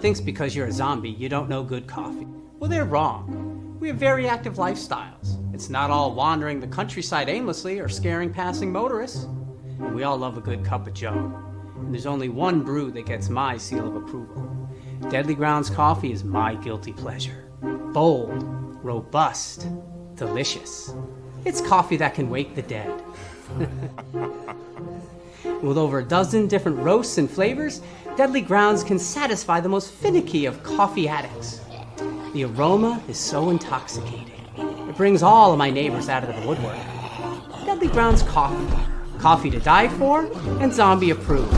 thinks because you're a zombie, you don't know good coffee. Well, they're wrong. We have very active lifestyles. It's not all wandering the countryside aimlessly or scaring passing motorists. And we all love a good cup of joe. And there's only one brew that gets my seal of approval. Deadly Grounds coffee is my guilty pleasure. Bold, robust, delicious. It's coffee that can wake the dead. With over a dozen different roasts and flavors, Deadly Grounds can satisfy the most finicky of coffee addicts. The aroma is so intoxicating. It brings all of my neighbors out of the woodwork. Deadly Grounds coffee. Coffee to die for and zombie approved.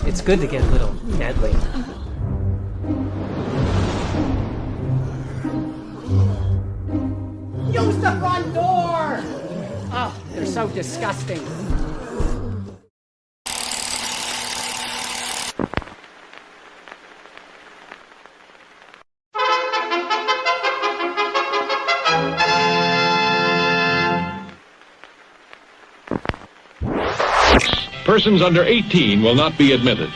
It's good to get a little deadly. Use the front door! Oh, they're so disgusting. Persons under 18 will not be admitted.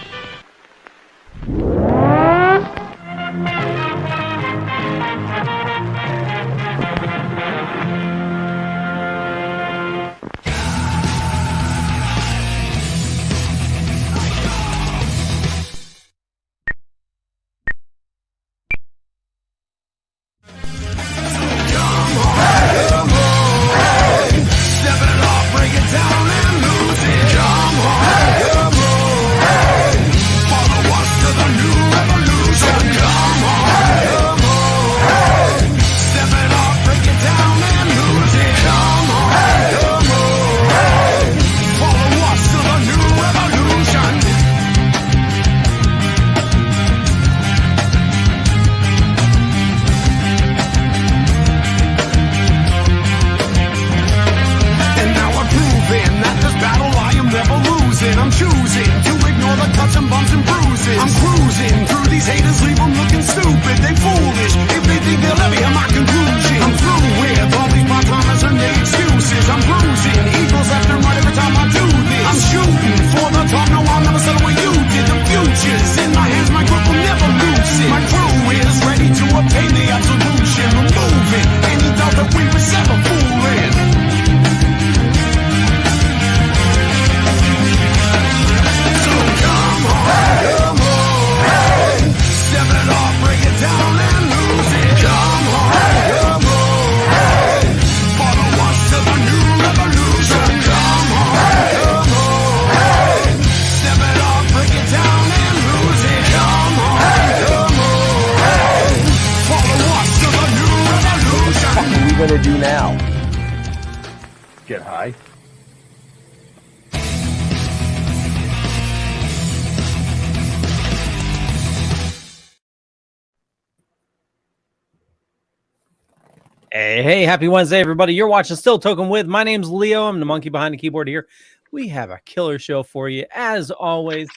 Hey, happy Wednesday, everybody. You're watching Still Token with. My name's Leo. I'm the monkey behind the keyboard here. We have a killer show for you, as always.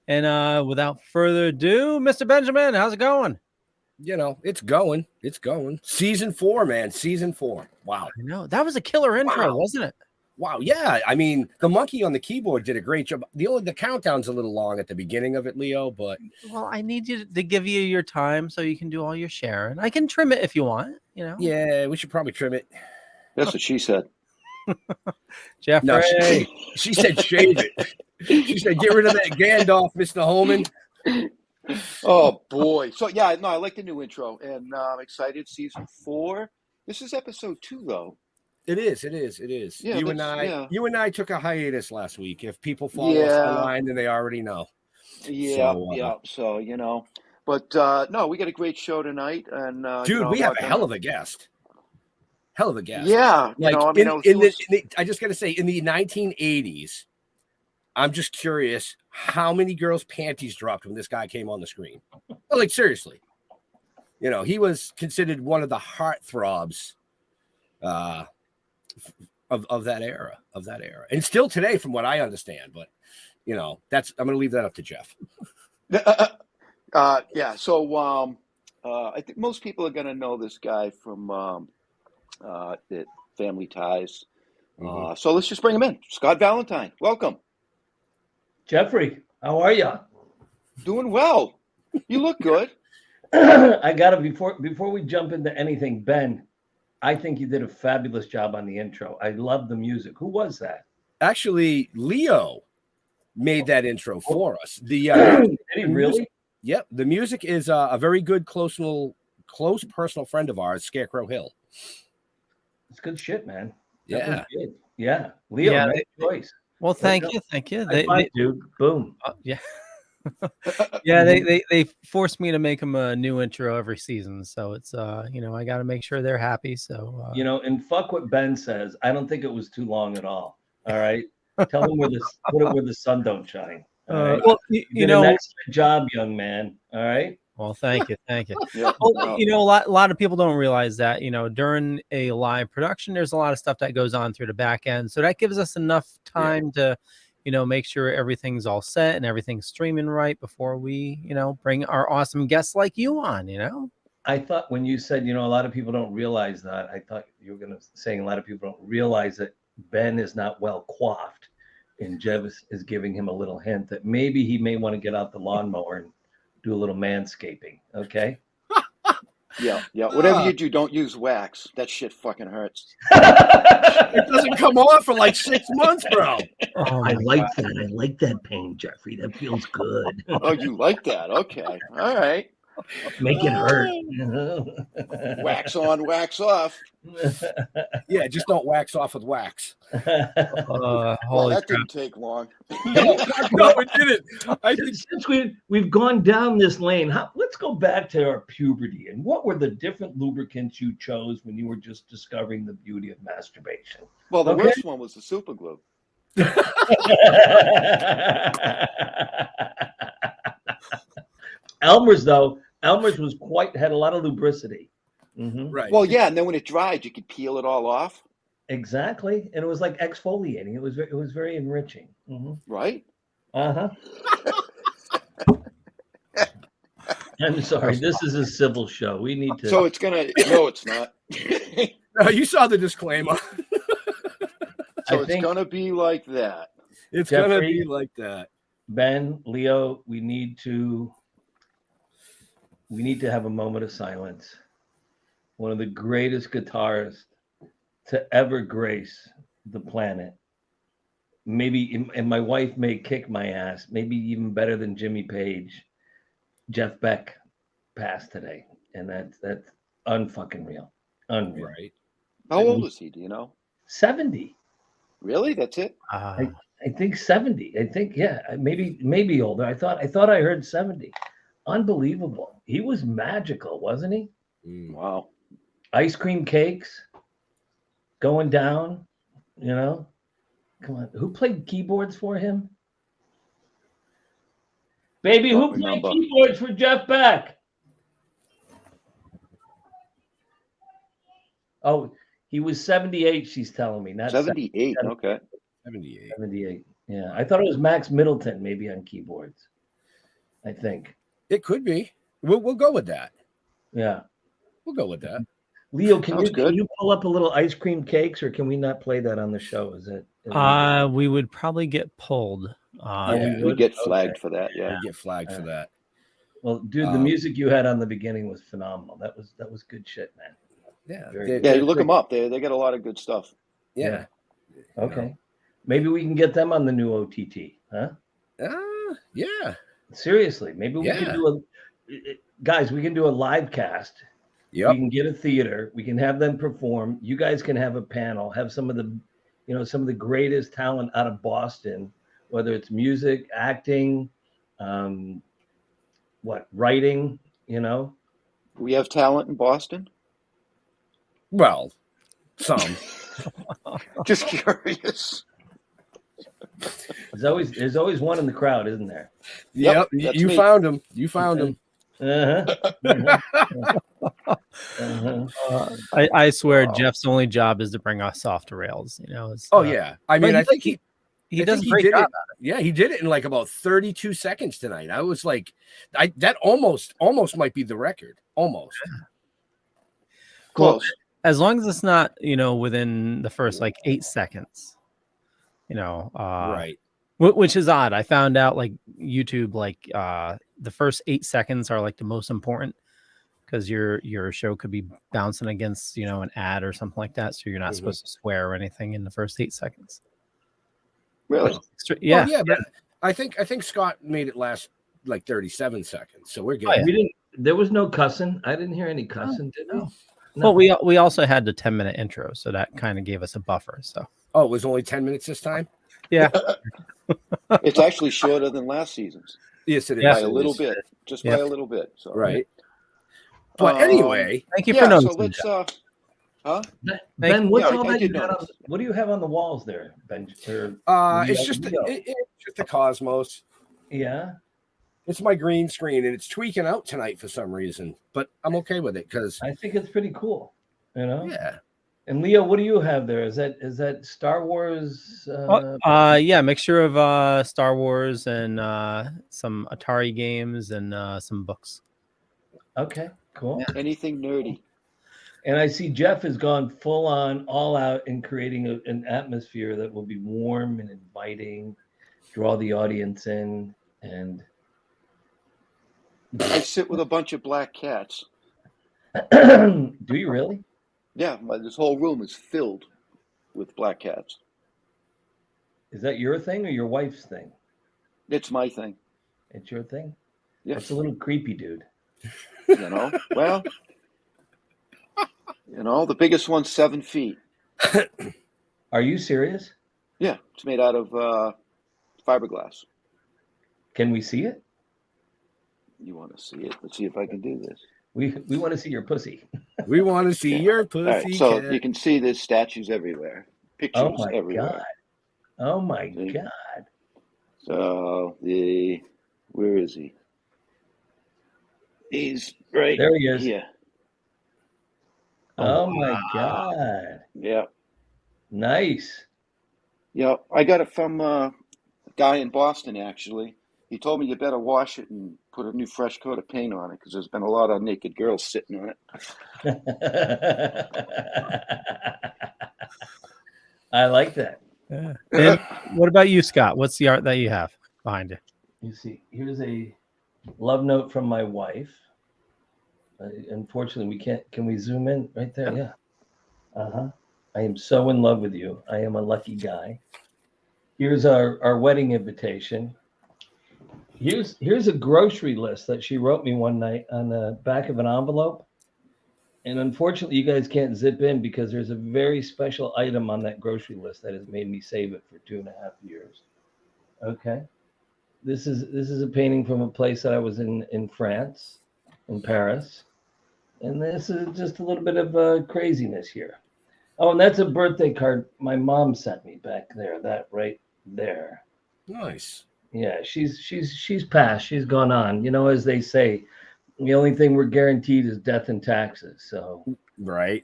And without further ado, Mr. Benjamin, how's it going? You know, it's going. It's going. Season 4, man. Season 4. Wow. I know. That was a killer intro, wasn't it? Wow. Yeah. I mean, the monkey on the keyboard did a great job. The countdown's a little long at the beginning of it, Leo, but... Well, I need you to give you your time so you can do all your sharing. I can trim it if you want, you know? Yeah, we should probably trim it. That's what she said. Jeffrey. No, she said shave it. She said get rid of that Gandalf, Mr. Holman. Oh, boy. So, yeah, no, I like the new intro, and I'm excited. Season 4. This is episode 2, though. It is. Yeah, you and I took a hiatus last week. If people follow us online, then they already know. Yeah, So, you know, but no, we got a great show tonight, and dude, we have a hell of a guest. Yeah, like I I just got to say, in the 1980s, I'm just curious how many girls' panties dropped when this guy came on the screen. Like seriously, you know, he was considered one of the heartthrobs. Of that era, and still today, from what I understand. But you know, I'm going to leave that up to Jeff. Yeah. So I think most people are going to know this guy from the Family Ties. So let's just bring him in. Scott Valentine, welcome. Jeffrey, how are you? Doing well. You look good. I gotta before we jump into anything, Ben. I think you did a fabulous job on the intro. I love the music. Who was that? Actually, Leo made that intro for us. The Did he the really? music, yep, the music is a very good close personal friend of ours, Scarecrow Hill. It's good shit, man. Yeah. That was good. Yeah, Leo, Yeah, nice choice. Well, There thank you you, thank you. High five, dude. Boom. Yeah, yeah. They forced me to make them a new intro every season, so it's you know, I got to make sure they're happy. So You know, and fuck what Ben says. I don't think it was too long at all. All right. Tell him put it where the sun don't shine. All right. well, You you did know, an excellent job, young man. All right. well, thank you, thank you. Yeah. Well, you know, a lot of people don't realize that, you know, during a live production, there's a lot of stuff that goes on through the back end. So that gives us enough time to, you know, make sure everything's all set and everything's streaming right before we, you know, bring our awesome guests like you on, you know. I thought when you said, you know, a lot of people don't realize that, I thought you were going to saying a lot of people don't realize that Ben is not well coiffed. And Jev is giving him a little hint that maybe he may want to get out the lawnmower and do a little manscaping. Okay. Yeah. Whatever you do, don't use wax. That shit fucking hurts. It doesn't come off for like 6 months, bro. Oh, I like that. I like that pain, Jeffrey. That feels good. Oh, you like that? Okay. All right. Make it hurt. Wax on, wax off. Yeah, just don't wax off with wax. Well, holy that crap. didn't take long. No, it didn't. I think Since we've gone down this lane, let's go back to our puberty and what were the different lubricants you chose when you were just discovering the beauty of masturbation? Well, the Okay. worst one was the super glue. Elmer's was had a lot of lubricity. Mhm. right. Well, yeah, and then when it dried, you could peel it all off, Exactly, and it was like exfoliating. It was very enriching. right? Uh huh. I'm sorry. This is a civil show. We need to. So it's gonna. No, it's not. No, you saw the disclaimer. So I it's think- gonna be like that. It's gonna Jeffrey? be like that. Ben, Leo, we need to have a moment of silence. One of the greatest guitarists to ever grace the planet. Maybe, and my wife may kick my ass, maybe even better than Jimmy Page. Jeff Beck passed today, and that's unfucking real. Unreal. Right. How old is he? Do you know? 70. Really? That's it? I think 70. I think, yeah, maybe older. I thought I heard 70. Unbelievable. He was magical, wasn't he? Wow. Ice cream cakes going down, you know. Come on. Who played keyboards for him? Baby, who Don't played remember. keyboards for Jeff Beck? Oh, he was 78, she's telling me. Not 78. Okay. 78. 78. Yeah. I thought it was Max Middleton maybe on keyboards. I think. It could be. We'll go with that. Yeah. We'll go with that. Leo, can Sounds good. you pull up a little ice cream cakes, or can we not play that on the show? Is it? We would probably get pulled. Yeah. We get Okay. flagged for that. Yeah. I get flagged for that. Well, dude, the music you had on the beginning was phenomenal. That was good shit, man. Yeah. Very They're- good. Yeah. You look them up. They got a lot of good stuff. Yeah. Okay. Maybe we can get them on the new OTT, huh? Yeah. Seriously, maybe we Yeah. can do guys, we can do a live cast. Yep. We can get a theater. We can have them perform. You guys can have a panel, have some of the greatest talent out of Boston, whether it's music, acting, writing, you know. We have talent in Boston. Well, some. Just curious. There's always one in the crowd, isn't there? Yep. that's You me. found him. You found him. I swear, Jeff's only job is to bring us off the rails. You know. Oh yeah. I mean, but I think he he I does a think great did job. it. Yeah, he did it in like about 32 seconds tonight. I was like, that almost might be the record. Almost. Close. As long as it's not, you know, within the first like 8 seconds. You know. Right. Which is odd. I found out like YouTube, like the first 8 seconds are like the most important because your show could be bouncing against an ad or something like that. So you're not supposed to swear or anything in the first 8 seconds. Really? Yeah, Well, yeah, but I think Scott made it last like 37 seconds, so we're good. Oh, yeah. We didn't. There was no cussing. I didn't hear any cussing, did we? No. No. Well, we also had the 10-minute intro, so that kind of gave us a buffer. So Oh, it was only 10 minutes this time? yeah, It's actually shorter than last season's Yes, it is. Yeah. by It a little is. bit, just Yeah. by a little bit. So Right. But Um, anyway, thank you for yeah. So noticing. let's. Huh? Ben, what's Yeah, all I that did you got on, notice. what do you have on the walls there, Ben? it's just the Cosmos. Yeah. It's my green screen, and it's tweaking out tonight for some reason. But I'm okay with it because I think it's pretty cool. yeah. And Leo, what do you have there? Is that Star Wars? Yeah, mixture of Star Wars and some Atari games and some books. Okay, cool. Anything nerdy? And I see Jeff has gone full on, all out in creating an atmosphere that will be warm and inviting, draw the audience in, and I sit with a bunch of black cats. do you really? Yeah, this whole room is filled with black cats. Is that your thing or your wife's thing? It's my thing. It's your thing? Yeah. It's a little creepy, dude. Well, the biggest one's 7 feet. Are you serious? Yeah, it's made out of fiberglass. Can we see it? You want to see it? Let's see if I can do this. We want to see your pussy. We want to see your All pussy. right, so cat. you can see there's statues everywhere, pictures Oh my everywhere. god! Oh my See? god! So where is he? He's right There he is. here. Oh my god! Yeah, Nice. yeah. I got it from a guy in Boston. Actually, he told me you better wash it and put a new fresh coat of paint on it because there's been a lot of naked girls sitting on it. I like that. Yeah. And what about you, Scott? What's the art that you have behind it? You see, here's a love note from my wife. Unfortunately, we can't. Can we zoom in right there? Yeah. I am so in love with you. I am a lucky guy. Here's our wedding invitation. Here's a grocery list that she wrote me one night on the back of an envelope. And unfortunately, you guys can't zip in because there's a very special item on that grocery list that has made me save it for 2.5 years. Okay. This is a painting from a place that I was in France, in Paris. And this is just a little bit of craziness here. Oh, and that's a birthday card my mom sent me back there, that right there. Nice. Yeah, she's passed. She's gone on. As they say, the only thing we're guaranteed is death and taxes. So Right.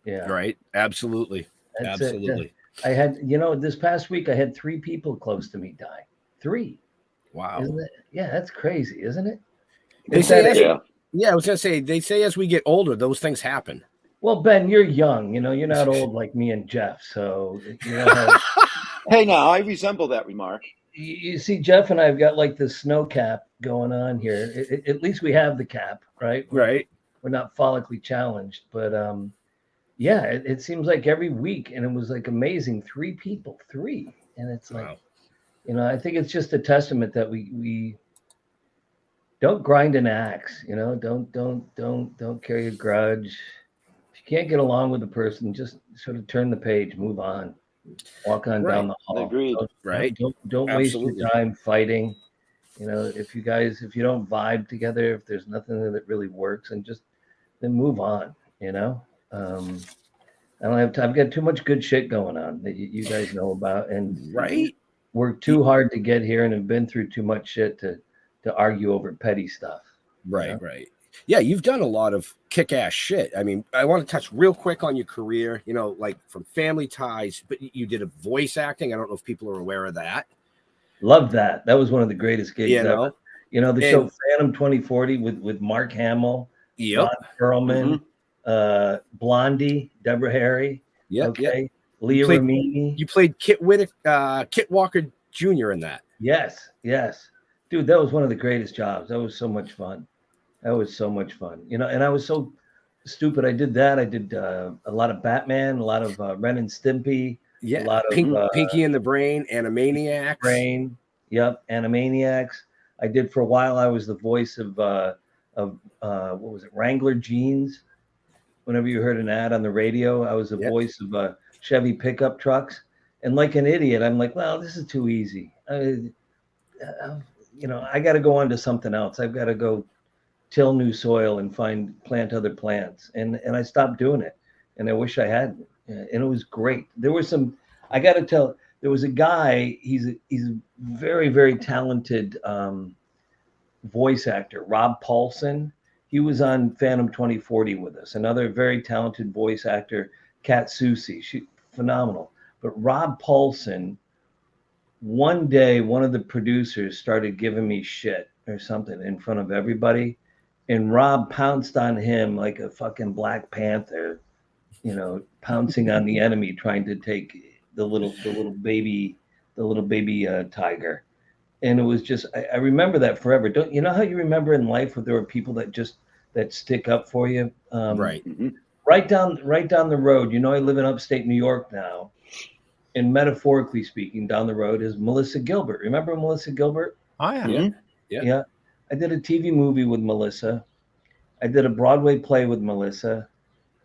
yeah, Right. Absolutely. that's it. Absolutely. I had, this past week I had 3 people close to me die. 3. Wow. Isn't it? Yeah, that's crazy, isn't it? They It's say that- Yeah. Yeah, I was gonna say they say as we get older, those things happen. Well, Ben, you're young. You're not old like me and Jeff. So you don't have. Hey, now I resemble that remark. You see, Jeff and I have got like the snow cap going on here. At least we have the cap, right? Right. We're not follically challenged, but yeah, it seems like every week, and it was like amazing. 3 people, 3, and it's like, Wow. I think it's just a testament that we don't grind an axe. Don't carry a grudge. If you can't get along with the person, just sort of turn the page, move on, walk on down the hall. Agreed. Right. Don't waste Absolutely. your time fighting. If you don't vibe together, if there's nothing there that really works, and just then move on. I don't have time. I've got too much good shit going on that you guys know about, and Right. worked too hard to get here, and have been through too much shit to argue over petty stuff. Right. Yeah. Right. Yeah, you've done a lot of kick-ass shit. I mean, I want to touch real quick on your career, like from Family Ties, but you did a voice acting. I don't know if people are aware of that. Love that. That was one of the greatest gigs ever. The And- show Phantom 2040 with Mark Hamill, Yep. Ron Perlman, Blondie, Deborah Harry, Yep. okay, Yep. Leah played- Remini. You played Kit Walker Jr. in that. Yes, yes, dude, that was one of the greatest jobs. That was so much fun. That was so much fun. You know, and I was so stupid. I did that. I did a lot of Batman, a lot of Ren and Stimpy, a Yeah, lot of Pinky and the Brain, Animaniacs. Brain. Yep, Animaniacs. I did for a while. I was the voice of what was it, Wrangler jeans. Whenever you heard an ad on the radio, I was the voice of Chevy pickup trucks. And like an idiot, I'm like, well, this is too easy. You know, I got to go on to something else. I've got to go till new soil and plant other plants. And I stopped doing it. And I wish I hadn't. And it was great. There was some, I got to tell, there was a guy, he's a very, very talented voice actor, Rob Paulson. He was on Phantom 2040 with us. Another very talented voice actor, Kat Susi. She phenomenal. But Rob Paulson, one day, one of the producers started giving me shit or something in front of everybody. And Rob pounced on him like a fucking Black Panther, you know, pouncing on the enemy, trying to take the little baby tiger. And it was just, I remember that forever. Don't you know how you remember in life where there were people that stick up for you? Right. Right down the road. You know, I live in upstate New York now. And metaphorically speaking, down the road is Melissa Gilbert. Remember Melissa Gilbert? Oh yeah. Yeah. I did a TV movie with Melissa. I did a Broadway play with Melissa.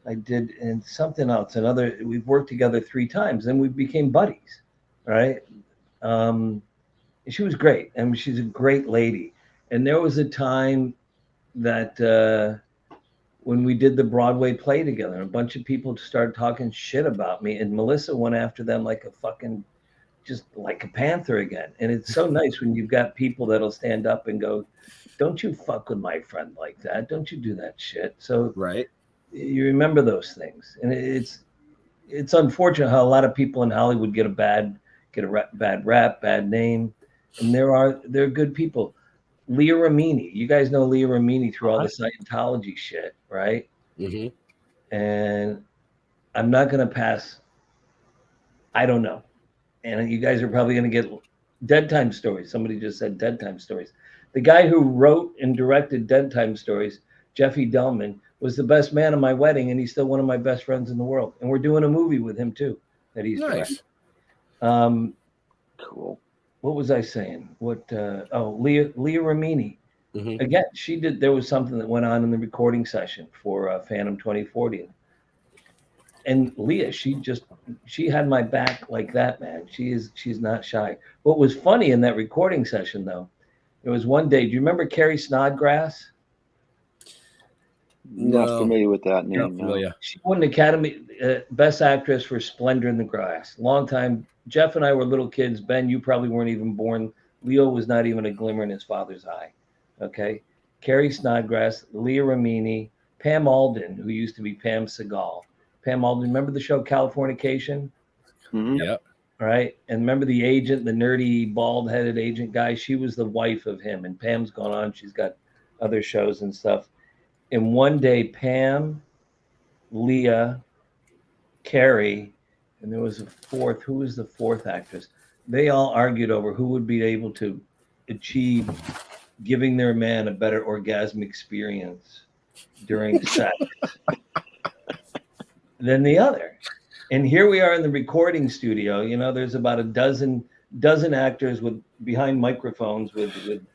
I did and something else. We've worked together 3 times. Then we became buddies, right? She was great. I mean, she's a great lady. And there was a time that when we did the Broadway play together, a bunch of people started talking shit about me, and Melissa went after them like a fucking, just like a panther again. And it's so nice when you've got people that'll stand up and go, don't you fuck with my friend like that. Don't you do that shit. So right. You remember those things. And it's unfortunate how a lot of people in Hollywood get a bad rap, bad name. And they're good people. Leah Remini. You guys know Leah Remini through all the Scientology shit, right? Mm-hmm. And I'm not going to pass. I don't know. And you guys are probably going to get Dead Time Stories. Somebody just said Dead Time Stories. The guy who wrote and directed Dead Time Stories, Jeffy Delman, was the best man at my wedding, and he's still one of my best friends in the world. And we're doing a movie with him too that he's nice. Directing. Cool. What was I saying? Leah Remini. Mm-hmm. Again, there was something that went on in the recording session for Phantom 2040. And Leah, she had my back like that, man. She's not shy. What was funny in that recording session, though, it was one day. Do you remember Carrie Snodgrass? Not familiar with that name. Not familiar. She won an Academy Best Actress for Splendor in the Grass. Long time. Jeff and I were little kids. Ben, you probably weren't even born. Leo was not even a glimmer in his father's eye. Okay. Carrie Snodgrass, Leah Remini, Pam Alden, who used to be Pam Segal. Pam Alden, remember the show Californication? Mm-hmm. Yep. All right. And remember the agent, the nerdy, bald-headed agent guy? She was the wife of him. And Pam's gone on. She's got other shows and stuff. And one day, Pam, Leah, Carrie, and there was a fourth. Who was the fourth actress? They all argued over who would be able to achieve giving their man a better orgasm experience during sex than the other. And here we are in the recording studio. You know, there's about a dozen actors with behind microphones with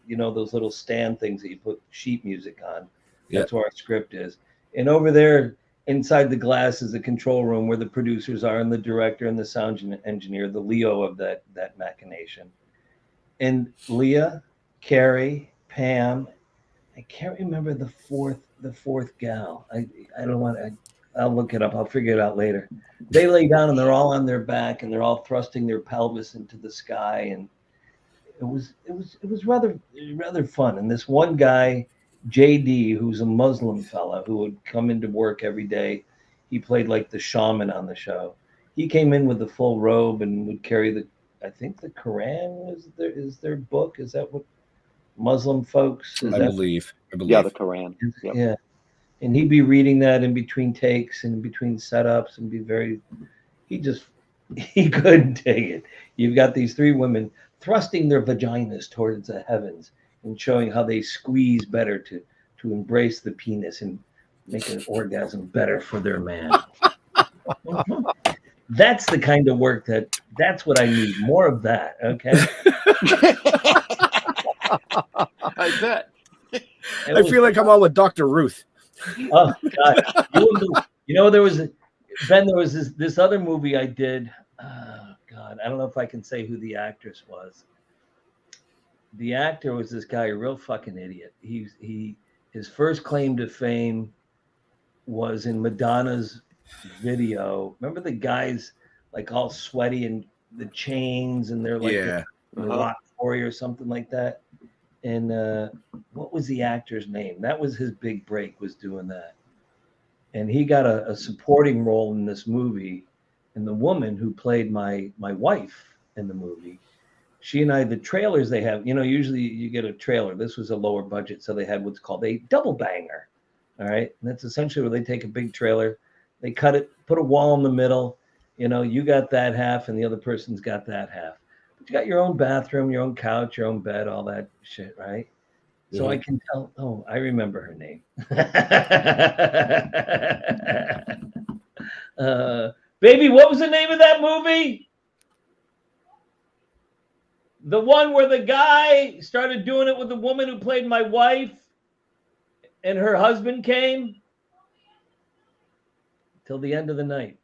those little stand things that you put sheet music on. That's where our script is. And over there, inside the glass is the control room where the producers are and the director and the sound engineer, the Leo of that machination. And Leah, Carrie, Pam, I can't remember the fourth gal. I'll look it up. I'll figure it out later. They lay down and they're all on their back and they're all thrusting their pelvis into the sky. And it was rather fun. And this one guy, JD, who's a Muslim fella who would come into work every day. He played like the shaman on the show. He came in with the full robe and would carry I think the Quran is their book. Is that what Muslim folks? I believe. Yeah, the Quran. Yep. Yeah. And he'd be reading that in between takes and in between setups and he couldn't take it. You've got these 3 women thrusting their vaginas towards the heavens and showing how they squeeze better to embrace the penis and make an orgasm better for their man. That's the kind of work that's what I need. More of that. Okay. I bet. I feel like I'm on with Dr. Ruth. Oh God. There was this other movie I did. Oh God, I don't know if I can say who the actress was. The actor was this guy, a real fucking idiot. His first claim to fame was in Madonna's video. Remember the guys like all sweaty and the chains, and they're like a rock quarry or something like that. And what was the actor's name? That was his big break, was doing that. And he got a supporting role in this movie. And the woman who played my wife in the movie, she and I, the trailers they have, usually you get a trailer. This was a lower budget, so they had what's called a double banger. All right. And that's essentially where they take a big trailer, they cut it, put a wall in the middle. You got that half and the other person's got that half. But you got your own bathroom, your own couch, your own bed, all that shit, right? So I can tell, oh, I remember her name. Baby, what was the name of that movie? The one where the guy started doing it with the woman who played my wife and her husband came? Till the End of the Night.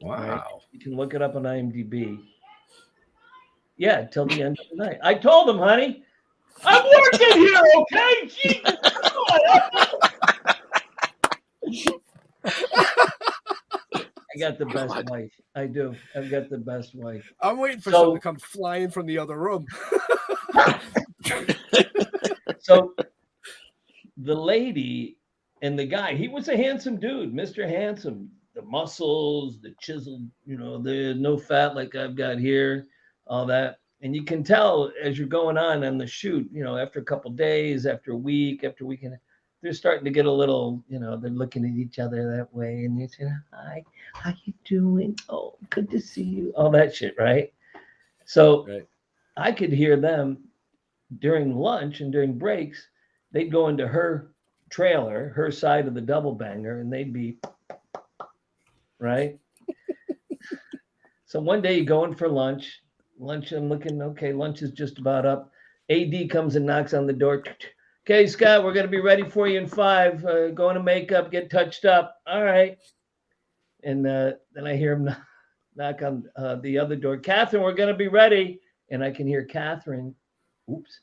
Wow. Right? You can look it up on IMDb. Yeah, Till the End of the Night. I told him, honey, I'm working here, okay? Jesus. I got the best wife. I do. I've got the best wife. I'm waiting for someone to come flying from the other room. So the lady and the guy, he was a handsome dude, Mr. Handsome. The muscles, the chiseled, the no fat like I've got here, all that. And you can tell as you're going on the shoot, after a couple days, after a week, after a weekend, they're starting to get a little, they're looking at each other that way. And they're saying, hi, how you doing? Oh, good to see you. All that shit, right? So I could hear them during lunch and during breaks. They'd go into her trailer, her side of the double banger, and they'd be, right? So one day you go in for lunch, I'm looking, okay, lunch is just about up. AD comes and knocks on the door. Okay, Scott, we're going to be ready for you in 5. Go into makeup, get touched up. All right. And then I hear him knock on the other door. Catherine, we're going to be ready. And I can hear Catherine. Oops.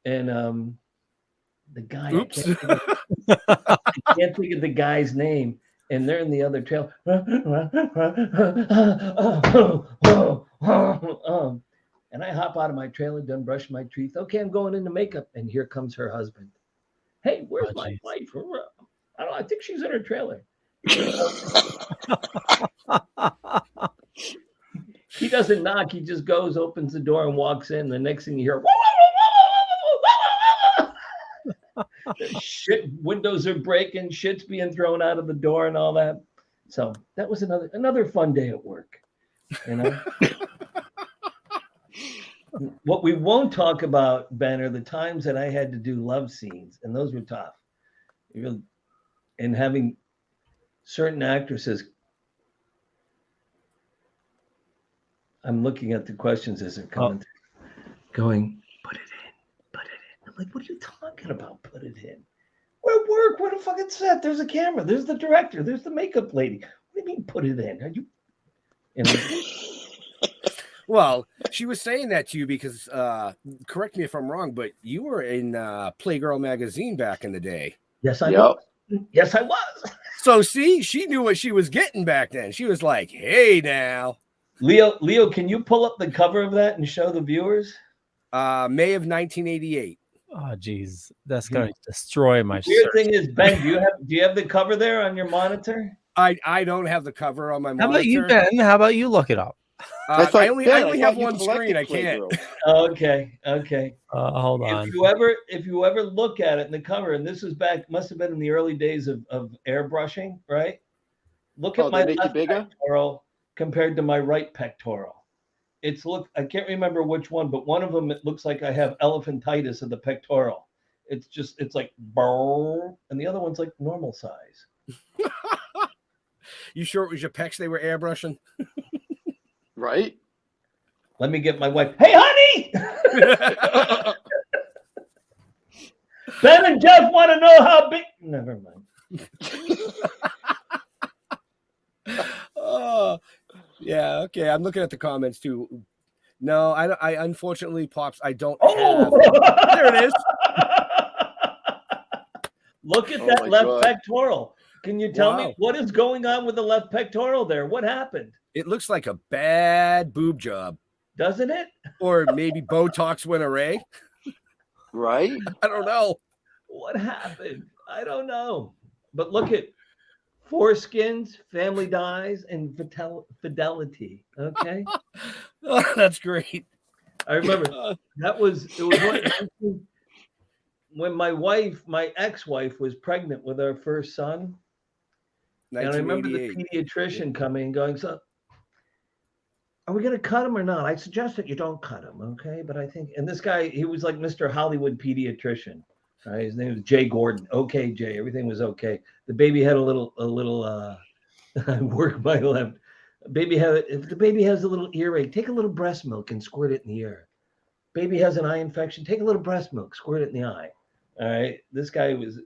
And the guy, oops. I can't think of the guy's name. And they're in the other trail. And I hop out of my trailer, done brushing my teeth. Okay, I'm going into makeup. And here comes her husband. Hey, where's my wife? I don't know. I think she's in her trailer. He doesn't knock. He just goes, opens the door, and walks in. The next thing you hear, shit, windows are breaking, shit's being thrown out of the door and all that. So that was another fun day at work. What we won't talk about, Ben, are the times that I had to do love scenes, and those were tough. And having certain actresses, I'm looking at the questions as they're coming through, going, put it in. I'm like, what are you talking about? Put it in. We're at work. We're at a fucking set. There's a camera. There's the director. There's the makeup lady. What do you mean, put it in? Are you? Well, she was saying that to you because, correct me if I'm wrong, but you were in Playgirl magazine back in the day. Yes, I was. Yes, I was. So, see, she knew what she was getting back then. She was like, hey, now. Leo, can you pull up the cover of that and show the viewers? May of 1988. Oh, geez. That's going to destroy my Weird search. thing is, Ben, do you have the cover there on your monitor? I don't have the cover on my monitor. How about you, Ben? How about you look it up? I only have one screen. I can't. Okay. Hold on. If you ever look at it in the cover, and this was must have been in the early days of airbrushing, right? Look at my left pectoral compared to my right pectoral. I can't remember which one, but one of them, it looks like I have elephantitis of the pectoral. It's like, brrr, and the other one's like normal size. You sure it was your pecs they were airbrushing? Right? Let me get my wife. Hey, honey! Ben and Jeff want to know how big. Never mind. Oh, yeah. Okay. I'm looking at the comments too. No, I unfortunately, Pops, I don't have. There it is. Look at Oh that my left God. pectoral. Can you tell me Wow. what is going on with the left pectoral there? What happened? It looks like a bad boob job, Doesn't it? or maybe Botox went array. Right? I don't know. What happened? I don't know. But look at foreskins, family dies, and fidelity. Okay. Oh, that's great. I remember it was when my ex-wife was pregnant with our first son. And I remember the 1988. pediatrician coming and going, so are we going to cut him or not? I suggest that you don't cut him, okay? But I think, and this guy, he was like Mr. Hollywood pediatrician, right? His name was Jay Gordon. Okay, Jay, everything was okay. The baby had a little I work my left. If the baby has a little earache, take a little breast milk and squirt it in the ear. Baby has an eye infection, take a little breast milk, squirt it in the eye. All right. This guy was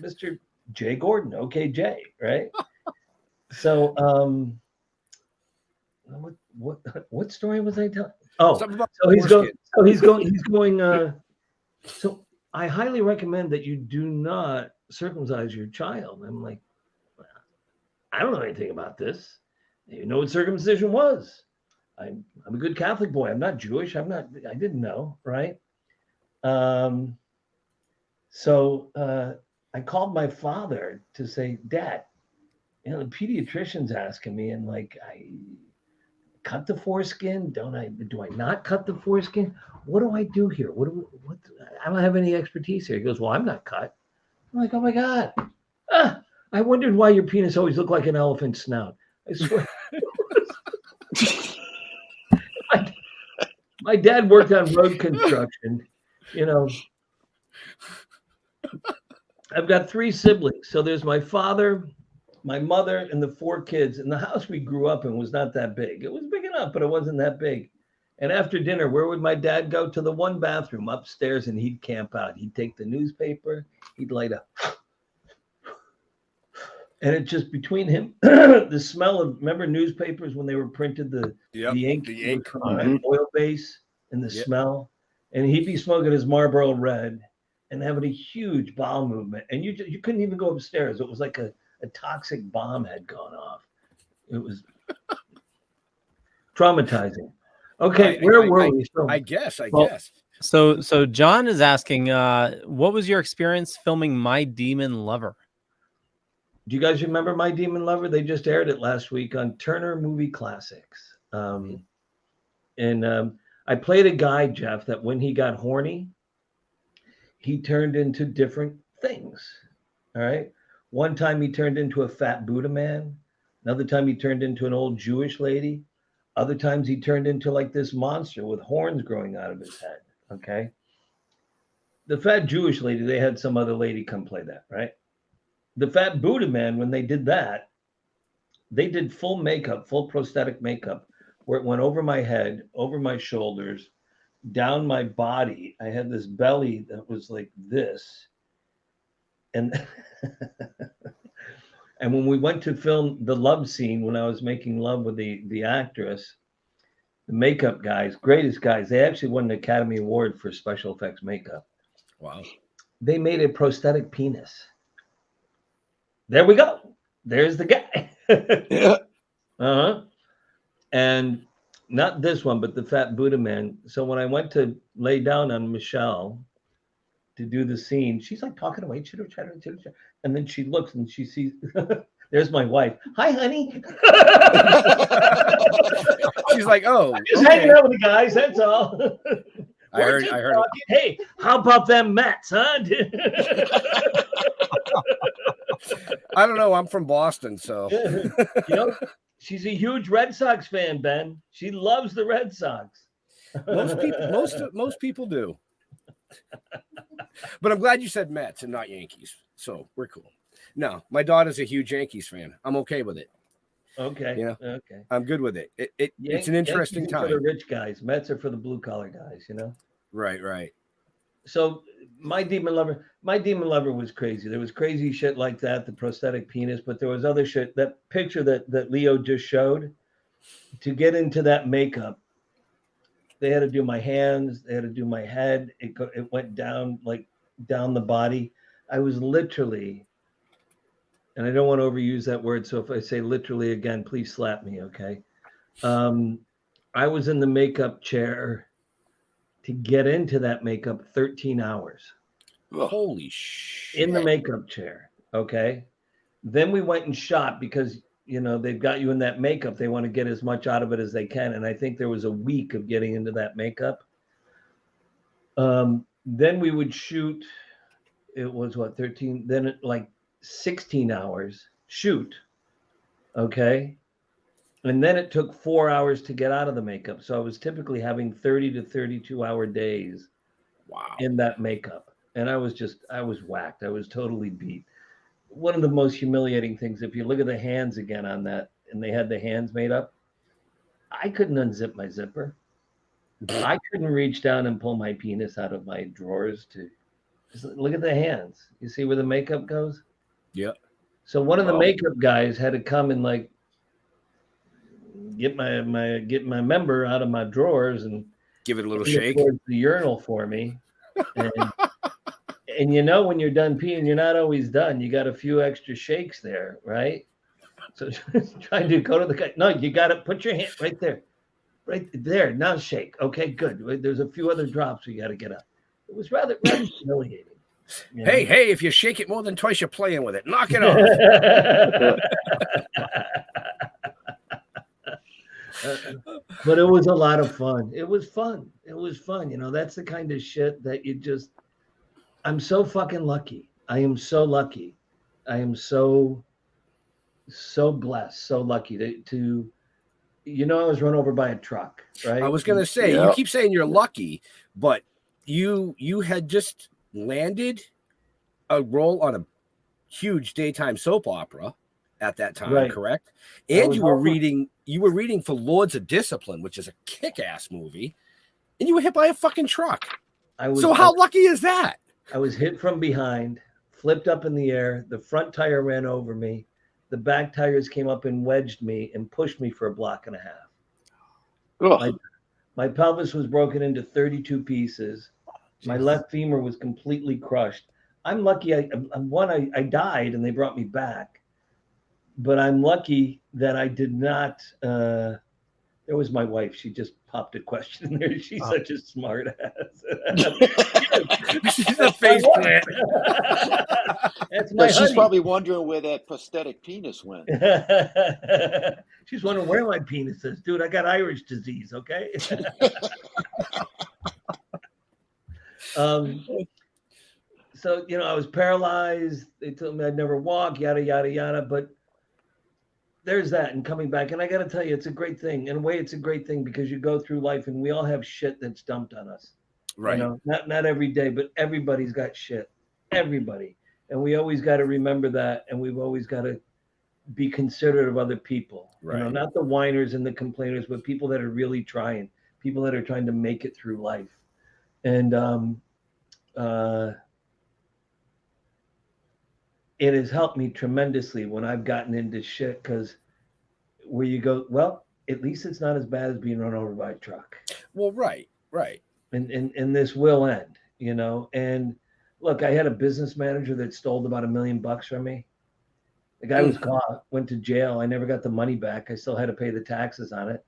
Mr. Jay Gordon. Okay, Jay, right? So what story was I telling? Oh, so he's going. So I highly recommend that you do not circumcise your child. I'm like, well, I don't know anything about this. You know what circumcision was? I'm a good Catholic boy. I'm not Jewish. I didn't know, right? So I called my father to say, Dad, you know, the pediatrician's asking me, and like, I cut the foreskin. Do I not cut the foreskin? What do I do here? I don't have any expertise here. He goes, well, I'm not cut. I'm like, oh my God. I wondered why your penis always looked like an elephant snout. I swear. My dad worked on road construction. You know, I've got 3 siblings. So there's my father, my mother, and the 4 kids. And the house we grew up in was not that big. It was big enough, but it wasn't that big. And after dinner, where would my dad go? To the one bathroom upstairs, and he'd camp out. He'd take the newspaper, he'd light up. And it just between him, the smell of, remember newspapers when they were printed, the ink on an oil base, and the smell. And he'd be smoking his Marlboro Red and having a huge bowel movement. And you couldn't even go upstairs. It was like a toxic bomb had gone off. It was traumatizing. Okay, where were we? I guess. So John is asking, what was your experience filming My Demon Lover? Do you guys remember My Demon Lover? They just aired it last week on Turner Movie Classics. I played a guy, Jeff, that when he got horny, he turned into different things. All right. One time he turned into a fat Buddha man. Another time he turned into an old Jewish lady. Other times he turned into like this monster with horns growing out of his head. Okay. The fat Jewish lady, they had some other lady come play that, right? The fat Buddha man, when they did that, they did full makeup, full prosthetic makeup, where it went over my head, over my shoulders, down my body. I had this belly that was like this. And and when we went to film the love scene, when I was making love with the actress, the makeup guys, greatest guys, they actually won an Academy Award for special effects makeup. Wow. They made a prosthetic penis. There we go. There's the guy. Yeah. Uh-huh. And not this one, but the fat Buddha man. So when I went to lay down on Michelle to do the scene, she's like talking away, chitter chatter. And then she looks and she sees, there's my wife. Hi, honey. She's like, oh, just hanging out with the guys. That's all. I heard it. Hey, how about them Mets, huh? I don't know. I'm from Boston, so You know, She's a huge Red Sox fan, Ben. She loves the Red Sox. Most people do. But I'm glad you said Mets and not Yankees. So we're cool. No, my daughter's a huge Yankees fan. I'm okay with it. Okay. You know, okay. I'm good with it. It's an interesting Yankees are time. for the rich guys. Mets are for the blue collar guys, you know? Right. So my demon lover was crazy. There was crazy shit like that, the prosthetic penis, but there was other shit. That picture that Leo just showed, to get into that makeup, they had to do my hands, they had to do my head. It went down down the body. I was literally, and I don't want to overuse that word, so if I say literally again, please slap me, okay? I was in the makeup chair to get into that makeup 13 hours. Holy shit. In the makeup chair, okay? Then we went and shot because, you know, they've got you in that makeup. They want to get as much out of it as they can. And I think there was a week of getting into that makeup. Then we would shoot. It was what, 13? Then 16 hours shoot. Okay. And then it took 4 hours to get out of the makeup. So I was typically having 30 to 32 hour days in that makeup. And I was whacked. I was totally beat. One of the most humiliating things, if you look at the hands again on that, and they had the hands made up, I couldn't unzip my zipper. I couldn't reach down and pull my penis out of my drawers to just look at the hands. You see where the makeup goes? Yeah. So one of the makeup guys had to come and get my member out of my drawers and give it a little shake towards the urinal for me. And you know, when you're done peeing, you're not always done. You got a few extra shakes there, right? So trying to go to the guy. No, you got to put your hand right there. Right there. Now shake. Okay, good. There's a few other drops we got to get up. It was rather humiliating. You know? Hey, if you shake it more than twice, you're playing with it. Knock it off. But it was a lot of fun. It was fun. You know, that's the kind of shit that I'm so fucking lucky. I am so lucky. I am so blessed, so lucky to I was run over by a truck, right? I was going to say, you keep saying you're lucky, but you had just landed a role on a huge daytime soap opera at that time, right. Correct? And you were reading for Lords of Discipline, which is a kick-ass movie, and you were hit by a fucking truck. How lucky is that? I was hit from behind, flipped up in the air. The front tire ran over me. The back tires came up and wedged me and pushed me for a block and a half. My pelvis was broken into 32 pieces. My left femur was completely crushed. I'm lucky. I died and they brought me back. But I'm lucky that I did not. There was my wife. She just popped a question in there. She's such a smart ass. She's a face plant. That's my She's probably wondering where that prosthetic penis went. She's wondering where my penis is. Dude, I got Irish disease, okay? So, I was paralyzed. They told me I'd never walk, yada, yada, yada. But there's that and coming back. And I got to tell you, it's a great thing. In a way, it's a great thing because you go through life and we all have shit that's dumped on us. Right. Not every day, but everybody's got shit. Everybody. And we always got to remember that. And we've always got to be considerate of other people. Right. Not the whiners and the complainers, but people that are really trying, people that are trying to make it through life. And it has helped me tremendously when I've gotten into shit because where you go, well, at least it's not as bad as being run over by a truck. Well, right. And this will end, And look, I had a business manager that stole about $1 million from me. The guy was caught, went to jail. I never got the money back. I still had to pay the taxes on it.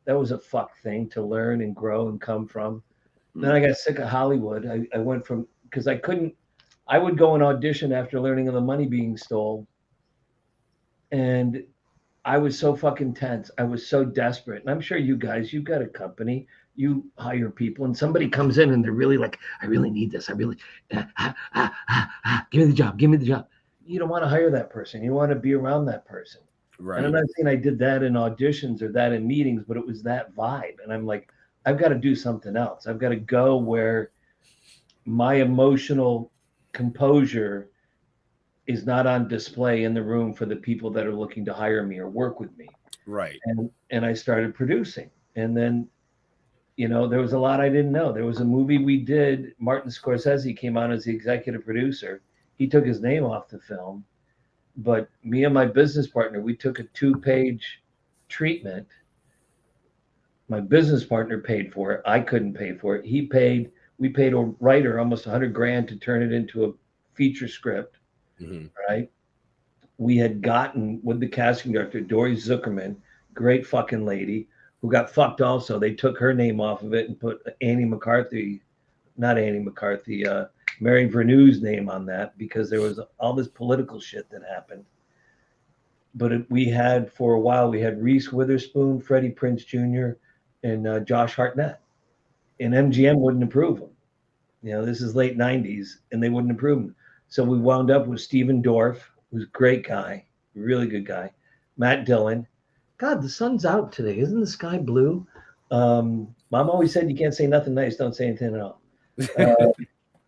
That was a fuck thing to learn and grow and come from. Then I got sick of Hollywood. I went from, because I would go and audition after learning of the money being stolen. And I was so fucking tense. I was so desperate. And I'm sure you guys, you've got a company, you hire people and somebody comes in and they're really like, I really need this. I really, give me the job. You don't want to hire that person. You want to be around that person. Right. And I'm not saying I did that in auditions or that in meetings, but it was that vibe. And I'm like, I've got to do something else. I've got to go where my emotional composure is not on display in the room for the people that are looking to hire me or work with me. Right. And I started producing. And then, there was a lot I didn't know. There was a movie we did. Martin Scorsese came on as the executive producer. He took his name off the film, but me and my business partner, we took a 2-page treatment. My business partner paid for it. I couldn't pay for it. We paid a writer almost $100,000 to turn it into a feature script. Mm-hmm. Right. We had gotten with the casting director, Dory Zuckerman, great fucking lady, who got fucked also. They took her name off of it and put Mary Verneu's name on that because there was all this political shit that happened. But we had, for a while, we had Reese Witherspoon, Freddie Prinze Jr., and Josh Hartnett. And MGM wouldn't approve them. This is late 90s, and they wouldn't approve them. So we wound up with Stephen Dorff, who's a great guy, really good guy. Matt Dillon. God, the sun's out today. Isn't the sky blue? Mom always said you can't say nothing nice, don't say anything at all.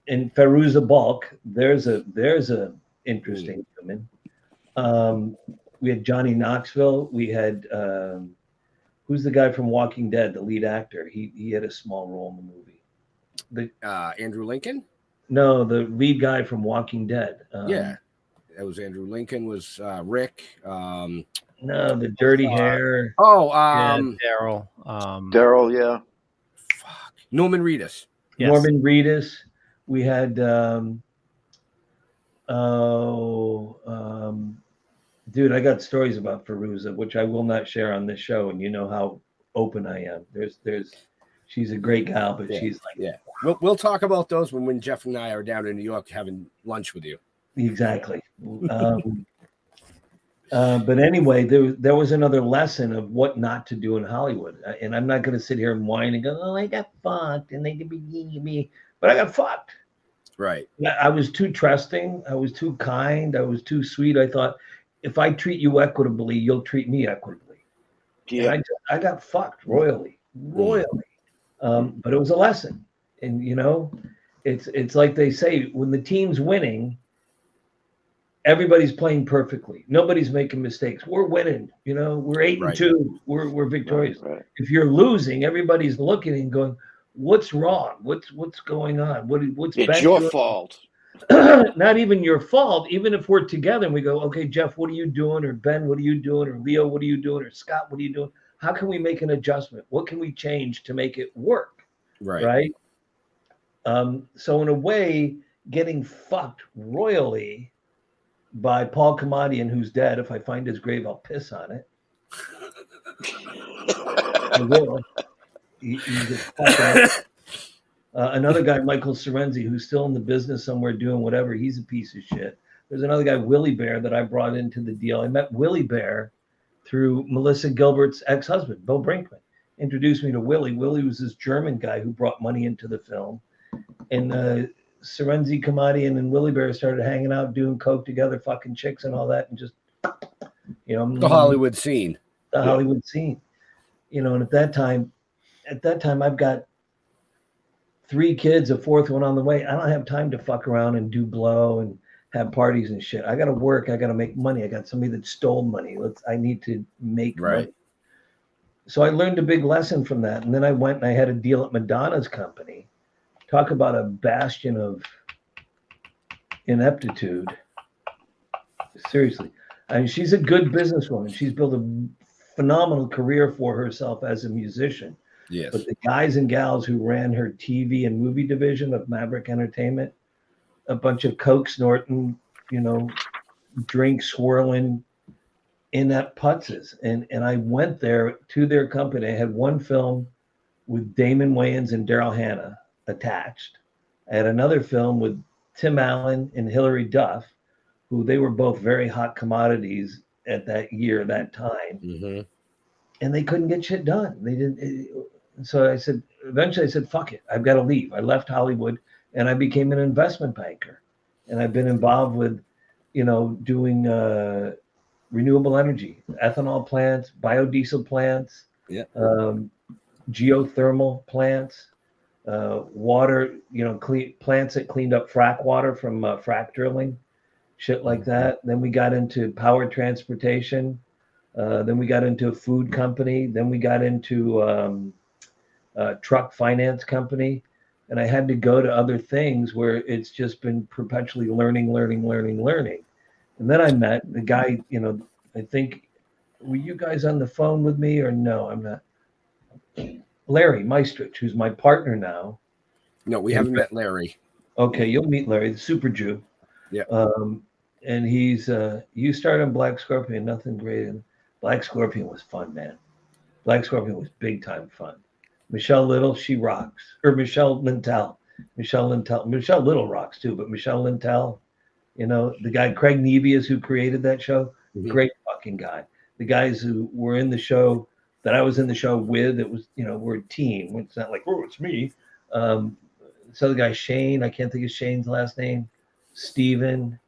And Fairuza Balk, there's a interesting woman. We had Johnny Knoxville. We had who's the guy from Walking Dead, the lead actor? He had a small role in the movie. Andrew Lincoln? No, the lead guy from Walking Dead. Yeah, that was Andrew Lincoln. Was Rick? No, the dirty hair. Daryl. Daryl, yeah. Fuck. Norman Reedus. Yes. Norman Reedus. We had dude, I got stories about Fairuza, which I will not share on this show, and you know how open I am. She's a great gal, but she's like, We'll talk about those when Jeff and I are down in New York having lunch with you. Exactly. But anyway, there was another lesson of what not to do in Hollywood. And I'm not going to sit here and whine and go, oh, I got fucked and they did me. But I got fucked. Right. I was too trusting. I was too kind. I was too sweet. I thought, if I treat you equitably, you'll treat me equitably. Yeah. And I got fucked royally. But it was a lesson. And, it's like they say, when the team's winning, everybody's playing perfectly. Nobody's making mistakes. We're winning. We're 8-2. We're victorious. Right. If you're losing, everybody's looking and going, "What's wrong? What's going on? What's It's your fault." Not even your fault. Even if we're together and we go, "Okay, Jeff, what are you doing?" Or Ben, what are you doing? Or Leo, what are you doing? Or Scott, what are you doing? How can we make an adjustment? What can we change to make it work? Right. So in a way, getting fucked royally by Paul Kamadian, who's dead. If I find his grave, I'll piss on it. I will. He's a fucking, another guy, Michael Sorenzi, who's still in the business somewhere doing whatever. He's a piece of shit. There's another guy, Willie Bear, that I brought into the deal. I met Willie Bear through Melissa Gilbert's ex-husband, Bill Brinkman. Introduced me to Willie. Willie was this German guy who brought money into the film. And Sorenzi, Kamadian, and Willie Bear started hanging out, doing coke together, fucking chicks and all that, and just, the Hollywood scene. The Hollywood scene. And at that time, I've got 3 kids, a 4th one on the way. I don't have time to fuck around and do blow and have parties and shit. I got to work. I got to make money. I got somebody that stole money. I need to make money. So I learned a big lesson from that. And then I went and I had a deal at Madonna's company. Talk about a bastion of ineptitude. Seriously. I mean, she's a good businesswoman. She's built a phenomenal career for herself as a musician. Yes. But the guys and gals who ran her TV and movie division of Maverick Entertainment, a bunch of coke snorting, drink swirling, inept putzes. And I went there to their company. I had one film with Damon Wayans and Daryl Hannah attached. I had another film with Tim Allen and Hilary Duff, who they were both very hot commodities at that time. Mm-hmm. And they couldn't get shit done. They didn't. So eventually I said, fuck it. I've got to leave. I left Hollywood and I became an investment banker. And I've been involved with, doing renewable energy, ethanol plants, biodiesel plants, Yeah. Geothermal plants, water, plants that cleaned up frack water from frack drilling, shit like that. Then we got into power transportation. Then we got into a food company. Then we got into a truck finance company. And I had to go to other things where it's just been perpetually learning. And then I met the guy, I think, were you guys on the phone with me or no? I'm not. Larry Meistrich, who's my partner now. No, we haven't met Larry. Okay, you'll meet Larry, the super Jew. Yeah. And he's, you started on Black Scorpion, nothing great. Black Scorpion was fun, man. Black Scorpion was big time fun. Michelle Little, she rocks. Or Michelle Lintel. Michelle Little rocks too, but Michelle Lintel, the guy Craig Nevius who created that show, great fucking guy. The guys who were in the show that I was in the show with, it was, we're a team. It's not like, oh, it's me. This other guy, Shane, I can't think of Shane's last name. Steven,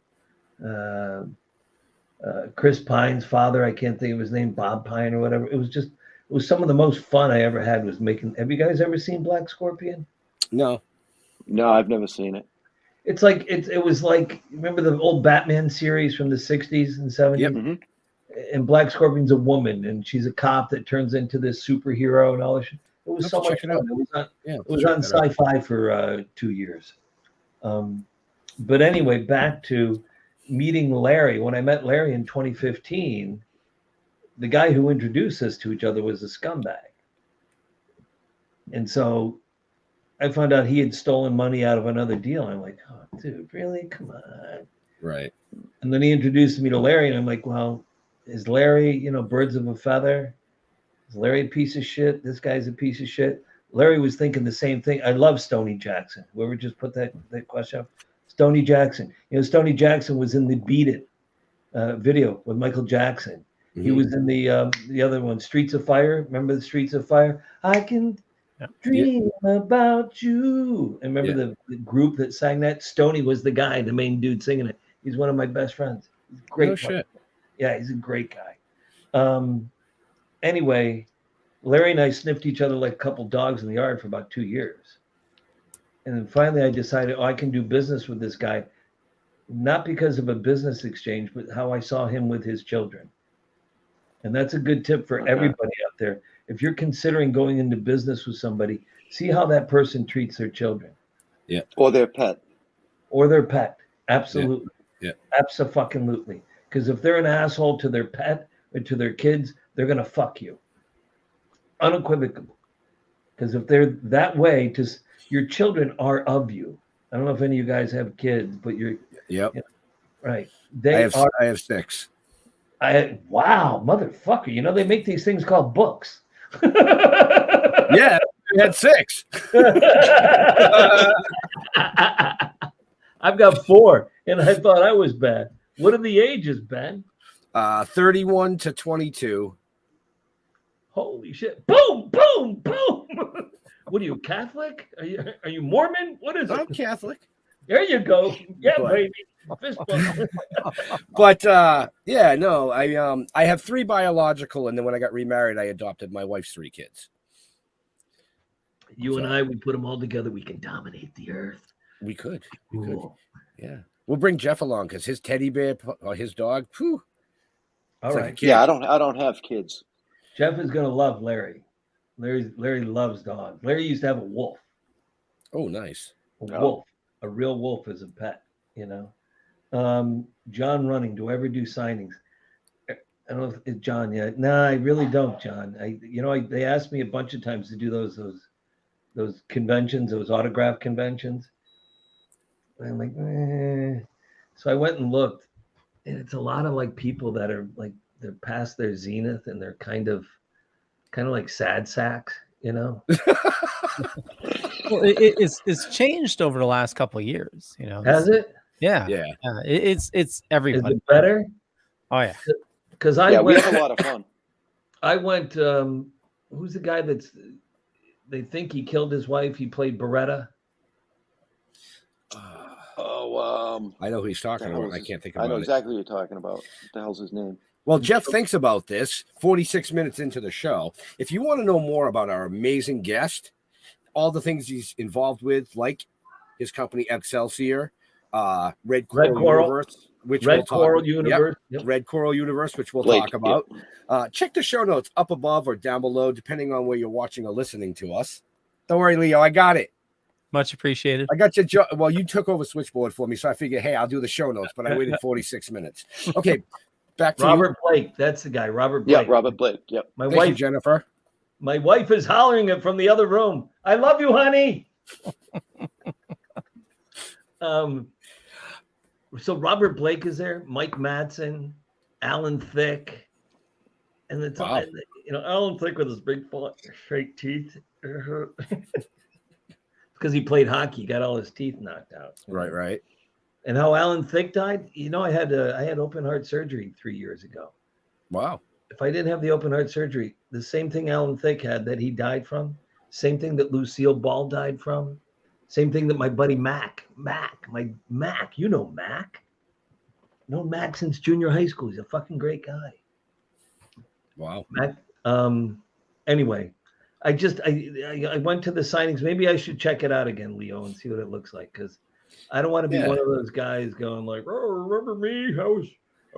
Chris Pine's father, I can't think of his name, Bob Pine or whatever. It was some of the most fun I ever had was making. Have you guys ever seen Black Scorpion? No, I've never seen it. It's like it was like, remember the old Batman series from the 60s and 70s? Yep. Mm-hmm. And Black Scorpion's a woman and she's a cop that turns into this superhero and all this shit. It was so much fun. It was on Sci-Fi for 2 years. But anyway, back to meeting Larry. When I met Larry in 2015, the guy who introduced us to each other was a scumbag. And so I found out he had stolen money out of another deal. I'm like, oh, dude, really? Come on. Right. And then he introduced me to Larry, and I'm like, well, is Larry, birds of a feather? Is Larry a piece of shit? This guy's a piece of shit. Larry was thinking the same thing. I love Stoney Jackson. Whoever just put that question up. Stoney Jackson. Stoney Jackson was in the Beat It video with Michael Jackson. He was in the other one, Streets of Fire. Remember the Streets of Fire? I can dream about you. And remember the group that sang that? Stoney was the guy, the main dude singing it. He's one of my best friends. He's a great. No shit. Yeah, he's a great guy. Anyway, Larry and I sniffed each other like a couple dogs in the yard for about 2 years. And then finally I decided, I can do business with this guy, not because of a business exchange, but how I saw him with his children. And that's a good tip for everybody out there. If you're considering going into business with somebody, see how that person treats their children. Yeah. Or their pet. Absolutely. Yeah. Abso-fucking-lutely. Because if they're an asshole to their pet or to their kids, they're going to fuck you. Unequivocally. Because if they're that way, your children are of you. I don't know if any of you guys have kids, but you're... Yep. Right. I have 6. Wow, motherfucker. They make these things called books. Yeah, I had 6. I've got 4, and I thought I was bad. What are the ages, Ben? 31 to 22. Holy shit. Boom, boom, boom. What are you, Catholic? Are you Mormon? What is I'm it? Catholic. There you go. Yeah, But- baby. Fist bump. But I have 3 biological, and then when I got remarried, I adopted my wife's 3 kids. You and I, we put them all together. We can dominate the earth. We could. Cool. Yeah. We'll bring Jeff along because his teddy bear or his dog. Whew, All it's like right. a kid. Yeah, I don't have kids. Jeff is going to love Larry. Larry loves dogs. Larry used to have a wolf. Oh, nice. A real wolf as a pet, John Running, do I ever do signings? I don't know if it's John yet. No, I really don't, John. They asked me a bunch of times to do those conventions, those autograph conventions. And I'm like, So I went and looked, and it's a lot of like people that are like they're past their zenith and they're kind of like sad sacks, Well, it's changed over the last couple of years. Has it? Yeah. Yeah. It's everybody. Is it better? Oh yeah. Because We have a lot of fun. I went. Who's the guy they think he killed his wife? He played Beretta. I know who he's talking about. I can't think about it. I know exactly what you're talking about. What the hell's his name? Well, Jeff thinks about this 46 minutes into the show. If you want to know more about our amazing guest, all the things he's involved with, like his company Excelsior, Red Coral Universe, which Red we'll talk Coral about. Universe. Yep. Red Coral Universe, which we'll Blake, talk about. Check the show notes up above or down below, depending on where you're watching or listening to us. Don't worry, Leo, I got it. Much appreciated. I got you. Well, you took over Switchboard for me, so I figured, hey, I'll do the show notes, but I waited 46 minutes. Okay, back to Robert Blake. That's the guy, Robert Blake. Yeah, Robert Blake. Yep. My Thank wife, you, Jennifer. my wife is hollering it from the other room. I love you, honey. So Robert Blake is there, Mike Madsen, Alan Thicke, and it's Wow. Alan Thicke with his big fake teeth. Because he played hockey, got all his teeth knocked out. Right. And how Alan Thicke died? I had open heart surgery 3 years ago. Wow. If I didn't have the open heart surgery, the same thing Alan Thicke had that he died from, same thing that Lucille Ball died from, same thing that my buddy Mac, you know Mac. Known Mac since junior high school. He's a fucking great guy. Wow. Mac. Anyway, I went to the signings. Maybe I should check it out again, Leo, and see what it looks like, because I don't want to be one of those guys going like, "Oh, remember me? I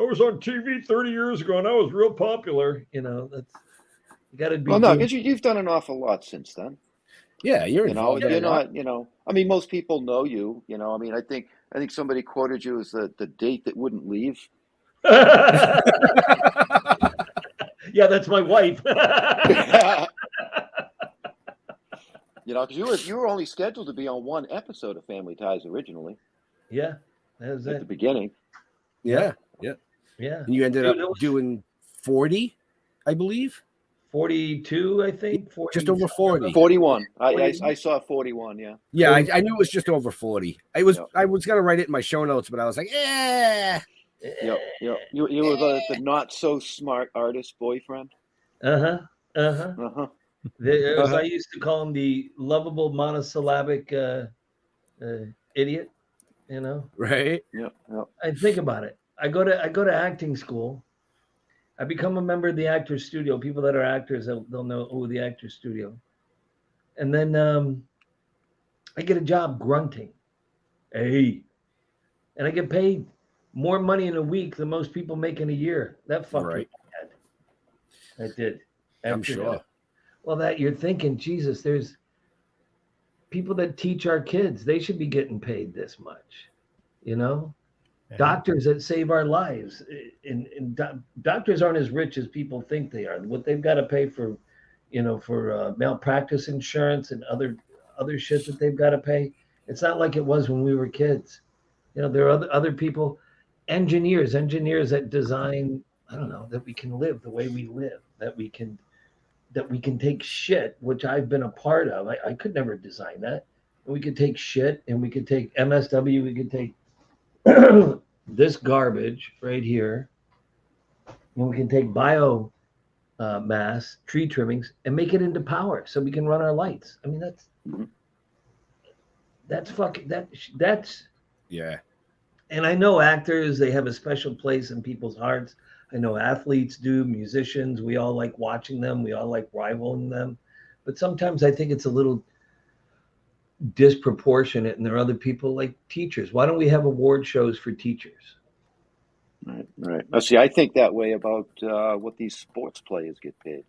was on TV 30 years ago and I was real popular." That's you got to be. Well, no, because you've done an awful lot since then. Yeah, you're You're involved. not. I mean, most people know you. I mean, I think somebody quoted you as the date that wouldn't leave. Yeah, that's my wife. Because you were only scheduled to be on one episode of Family Ties originally. Yeah, that was at it. the beginning. Yeah. Yeah. And you ended up doing 40, I believe. 42, I think. 40, just over 40. 41. I saw 41. Yeah. Yeah, I knew it was just over 40. I was gonna write it in my show notes, but I was like, Yep. You were the not so smart artist boyfriend. I used to call him the lovable monosyllabic idiot. Right. Yeah. I think about it. I go to acting school. I become a member of the Actors Studio. People that are actors, they'll know the Actors Studio. And then I get a job grunting. Hey. And I get paid more money in a week than most people make in a year. That fucked me bad. That did. I'm sure. Well, that you're thinking, Jesus, there's people that teach our kids. They should be getting paid this much. Doctors that save our lives, and doctors aren't as rich as people think they are. What they've got to pay for, for malpractice insurance and other shit that they've got to pay. It's not like it was when we were kids. There are other people, engineers that design. I don't know, that we can live the way we live. That we can take shit, which I've been a part of. I could never design that. And we could take shit, and we could take MSW. We could take this garbage right here, and we can take bio mass tree trimmings and make it into power so we can run our lights. I mean, that's yeah. And I know actors, they have a special place in people's hearts. I know athletes do, musicians, we all like watching them, we all like rivaling them, but sometimes I think it's a little disproportionate, and there are other people like teachers. Why don't we have award shows for teachers? Right. Now, see, I think that way about what these sports players get paid.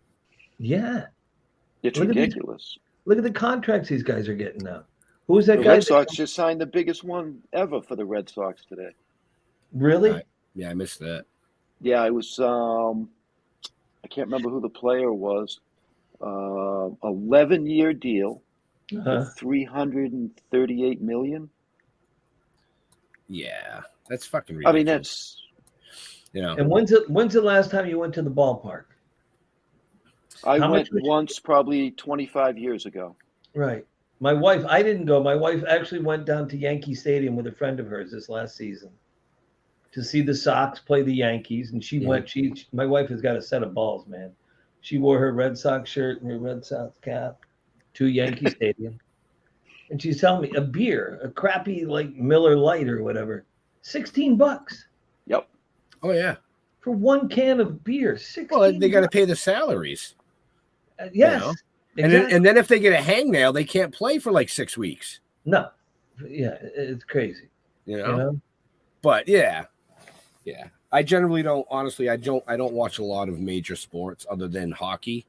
Yeah, it's ridiculous. Look at the contracts these guys are getting now. Who's that the guy? Red Sox just signed the biggest one ever for the Red Sox today. Really? Yeah, I missed that. Yeah, it was. I can't remember who the player was. 11-year deal. For $338 million. Yeah, that's fucking ridiculous. I mean, that's And when's the last time you went to the ballpark? I went once, probably 25 years ago. Right. My wife, I didn't go. My wife actually went down to Yankee Stadium with a friend of hers this last season to see the Sox play the Yankees, and she went. My wife has got a set of balls, man. She wore her Red Sox shirt and her Red Sox cap to Yankee Stadium. And she's telling me a beer, a crappy like Miller Lite or whatever, $16. Yep. Oh yeah. for one can of beer. 16. Well, they got to pay the salaries. Yes, know? exactly. And then if they get a hangnail, they can't play for like 6 weeks. No, yeah, it's crazy. You know? But yeah. I generally don't. Honestly, I don't watch a lot of major sports other than hockey.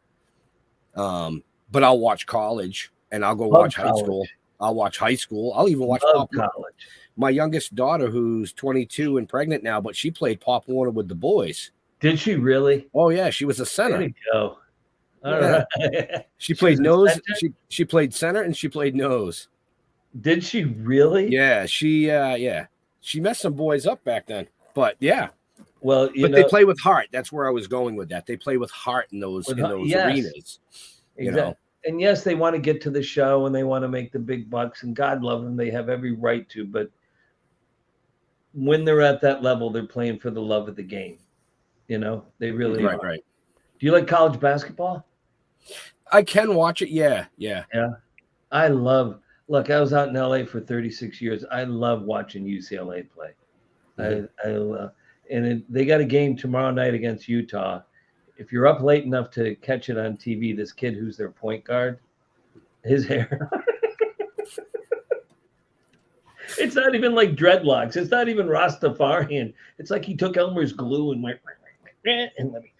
But I'll watch college, and I'll go watch high school. I'll watch high school. I'll even watch Pop college. My youngest daughter, who's 22 and pregnant now, but she played Pop Warner with the boys. Did she really? Oh yeah, she was a center. There you go. All right. She played nose. She played center and she played nose. Did she really? Yeah, she messed some boys up back then. But yeah. Well, they play with heart. That's where I was going with that. They play with heart in those yes. arenas. You know? And yes, they want to get to the show and they want to make the big bucks, and God love them. They have every right to, but when they're at that level, they're playing for the love of the game. You know, they really are. Right. Do you like college basketball? I can watch it. Yeah. I was out in LA for 36 years. I love watching UCLA play. Mm-hmm. They got a game tomorrow night against Utah. If you're up late enough to catch it on TV, this kid who's their point guard, his hair. It's not even like dreadlocks. It's not even Rastafarian. It's like he took Elmer's glue and went and let me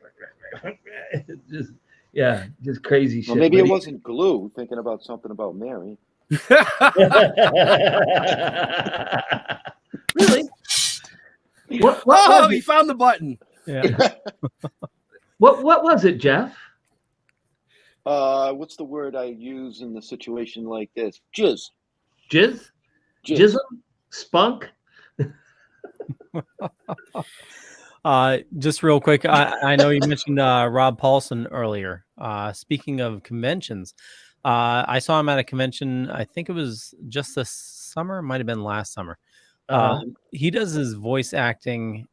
just crazy shit. Well, maybe it wasn't glue. Thinking about something about Mary. Really? What he found the button. Yeah. What was it, Jeff? What's the word I use in the situation like this? Jizz. Jizz? Jism? Spunk? Just real quick, I know you mentioned Rob Paulson earlier. Speaking of conventions, I saw him at a convention. I think it was just this summer. It might have been last summer. He does his voice acting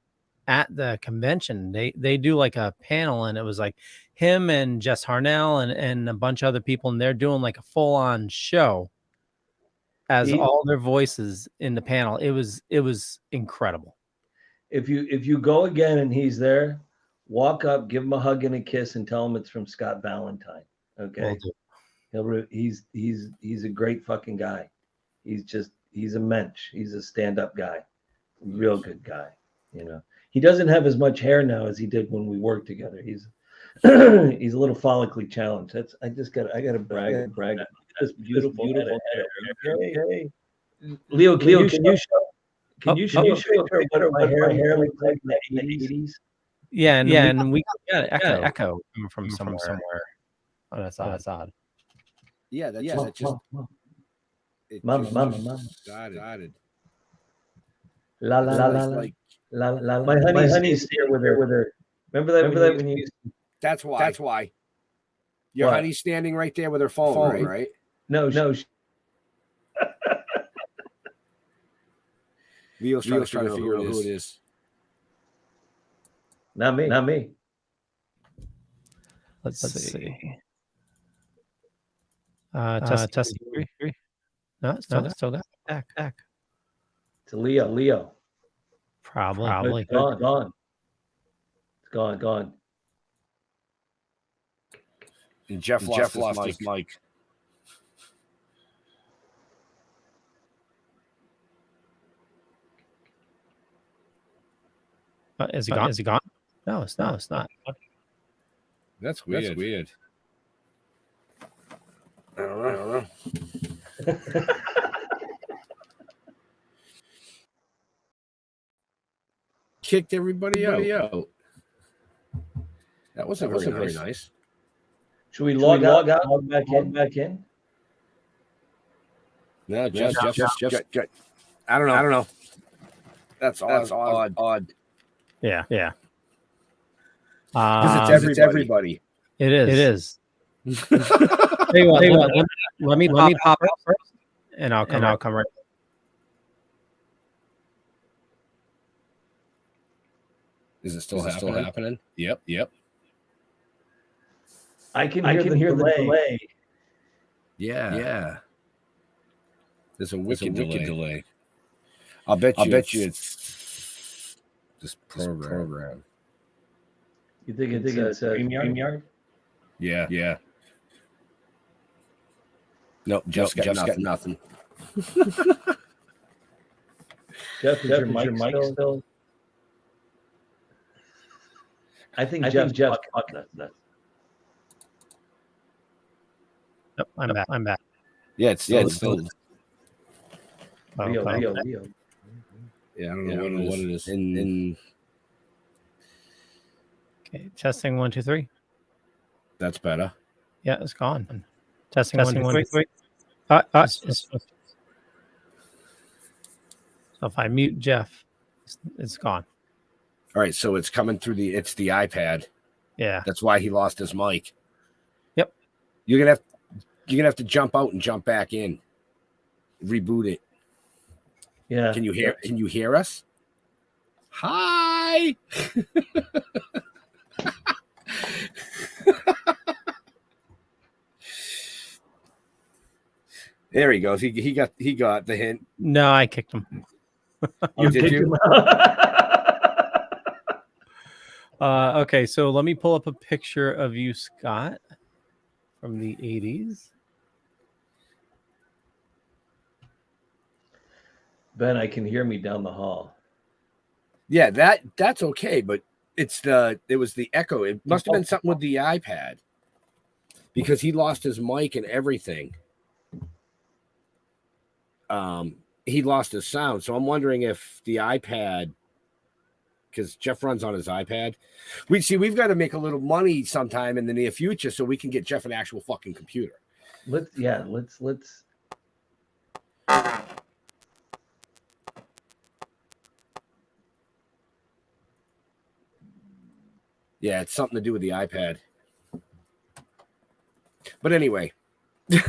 at the convention. They do like a panel, and it was like him and Jess Harnell and a bunch of other people, and they're doing like a full-on show as all their voices in the panel. It was incredible. If you go again and he's there, walk up, give him a hug and a kiss, and tell him it's from Scott Valentine. Okay, he's a great fucking guy. He's a mensch. He's a stand-up guy, real good guy. You know, he doesn't have as much hair now as he did when we worked together. He's he's a little follically challenged. I gotta brag. That's beautiful hair. Hey. Leo, can you show her what my hair looked like in the 80s? Yeah, and we got echo from somewhere. Oh, that's odd. Yeah, that's just Mama. Started. La la la la la. My honey's here with her. Remember that when you? That's why. Your honey's standing right there with her phone, right? No. Leo's trying to figure out who it is. Not me. Let's see. Testing 3. No, still got back. It's Leo. Probably. It's gone. It's gone. And Jeff lost his mic. Is he gone? No, it's not. That's weird. I don't know. Kicked everybody out. That wasn't very nice. Should we log out? Log back in? No, Jeff. I don't know. That's odd. Yeah. Because it's everybody. It is. Tell you what, let me pop out first, and I'll come right. Is it still happening? Yep. I can hear the delay. Yeah. There's a wicked delay. I'll bet you it's this program. You think it's StreamYard? Yeah. No, Jeff's got nothing. Jeff, is your mic still? I think Jeff's that. Yep, I'm back. Yeah, it's still. Oh, Leo. Yeah, I don't know what it is. Okay, testing 1, 2, 3. That's better. Yeah, it's gone. Testing 1, 2, 3. So if I mute Jeff, it's gone. All right, so it's coming through the iPad. Yeah. That's why he lost his mic. Yep. You're gonna have to jump out and jump back in. Reboot it. Yeah. Can you hear us? Hi. There he goes. He got the hint. No, I kicked him. You did kicked you? him out. Okay, so let me pull up a picture of you, Scott, from the 80s. Ben, I can hear me down the hall. Yeah, that's okay, but it was the echo. It must have been something with the iPad because he lost his mic and everything. He lost his sound, so I'm wondering if the iPad, because Jeff runs on his iPad. We've got to make a little money sometime in the near future so we can get Jeff an actual fucking computer. Let's. Yeah, it's something to do with the iPad. But anyway,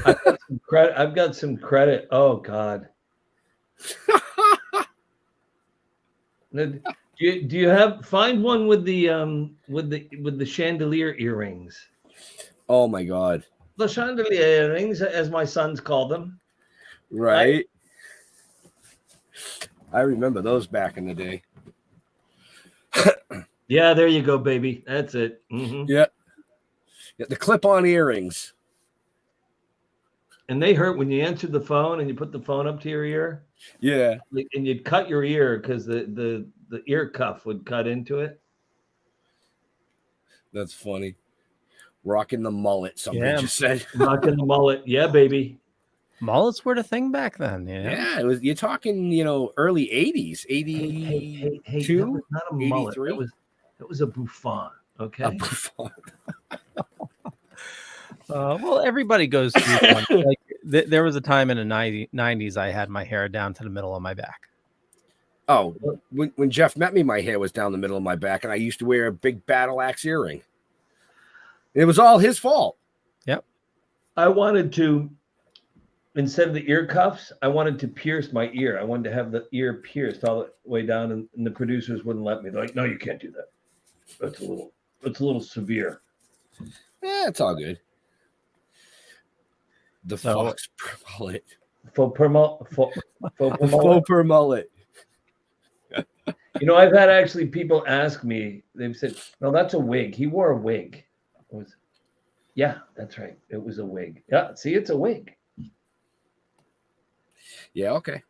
I've got some credit. Oh God. Do you find one with the chandelier earrings? Oh my God. The chandelier earrings, as my sons call them. Right. I remember those back in the day. Yeah, there you go, baby. That's it. Mm-hmm. Yeah, the clip-on earrings. And they hurt when you answered the phone and you put the phone up to your ear. Yeah. And you'd cut your ear because the ear cuff would cut into it. That's funny. Rocking the mullet, somebody just said. Rocking the mullet. Yeah, baby. Mullets were the thing back then. Yeah, it was. You're talking, early 80s, 82, hey, that was not a mullet. 83. That was a bouffant. Okay. A bouffant. Well, everybody goes through one. Like there was a time in the 90s I had my hair down to the middle of my back. Oh, when Jeff met me, my hair was down the middle of my back, and I used to wear a big battle axe earring. It was all his fault. Yep. I wanted to, instead of the ear cuffs, I wanted to pierce my ear. I wanted to have the ear pierced all the way down, and the producers wouldn't let me. They're like, "No, you can't do that. That's a little severe." Yeah, it's all good. The fox per mullet. Faux per mullet. Faux per mullet. I've had actually people ask me, they've said, "No, that's a wig. He wore a wig." Yeah, that's right. It was a wig. Yeah, see, it's a wig. Yeah, okay.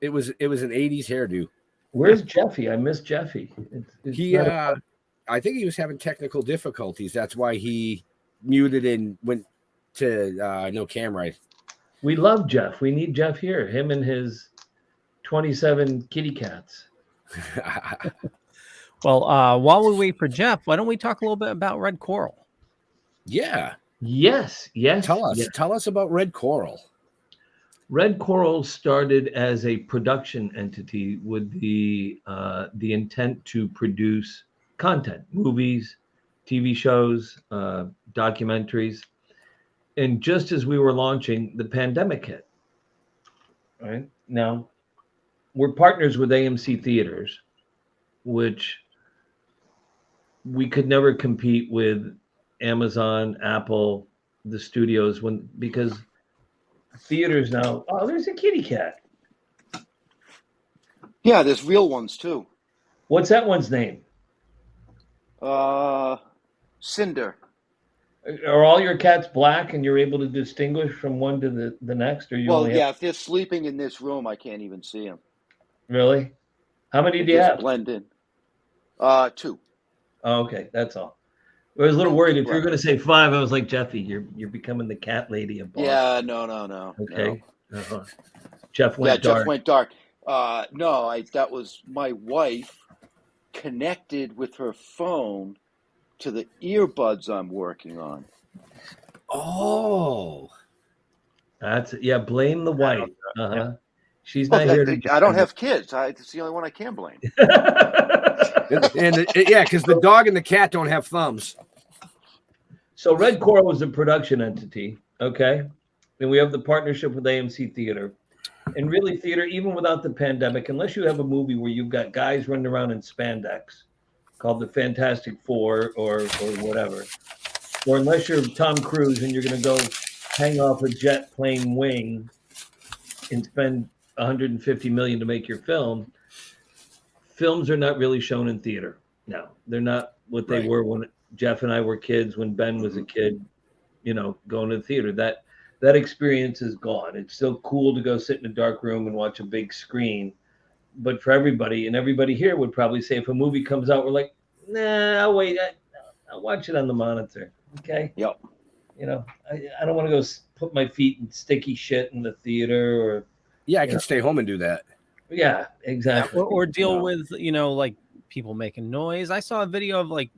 It was an 80s hairdo. Where's Jeffy? I miss Jeffy. I think he was having technical difficulties. That's why he muted and went to no camera. We love Jeff. We need Jeff here. Him and his 27 kitty cats. Well, while we wait for Jeff, why don't we talk a little bit about Red Coral? Yeah. Yes. Tell us about Red Coral. Red Coral started as a production entity with the intent to produce content, movies, TV shows, documentaries. And just as we were launching, the pandemic hit. Right now, we're partners with AMC Theaters, which we could never compete with Amazon, Apple, the studios because theaters now. Oh, there's a kitty cat. Yeah, there's real ones too. What's that one's name? Cinder. Are all your cats black and you're able to distinguish from one to the next, or you Well, only have yeah, if they're sleeping in this room, I can't even see them. really? How many They do you just have? blend in. Two. Oh, okay, that's all. I was a little Yeah, worried two if you were black. going to say 5. I was like, Jeffy, you're becoming the cat lady of Boston. Yeah, no. Okay. Uh-huh. Jeff Yeah, went Jeff dark. went dark. No, that was my wife connected with her phone to the earbuds I'm working on. Oh, That's yeah. Blame the wife. Uh-huh. She's Well, not here to I don't defend have kids. It's the only one I can blame. it. yeah, because the dog and the cat don't have thumbs. So Red Coral is a production entity, okay? And we have the partnership with AMC Theater. And really, theater, even without the pandemic, unless you have a movie where you've got guys running around in spandex called the Fantastic Four or whatever, or unless you're Tom Cruise and you're going to go hang off a jet plane wing and spend 150 million to make your film, films are not really shown in theater now. They're not what they Right. were when Jeff and I were kids, when Ben was a kid, going to the theater. That experience is gone. It's still cool to go sit in a dark room and watch a big screen. But for everybody, and everybody here would probably say if a movie comes out, we're like, nah, I'll wait. I'll watch it on the monitor. Okay. Yep. I don't want to go put my feet in sticky shit in the theater or, Yeah, I can stay home and do that. yeah, exactly. or deal No. with like people making noise. I saw a video of like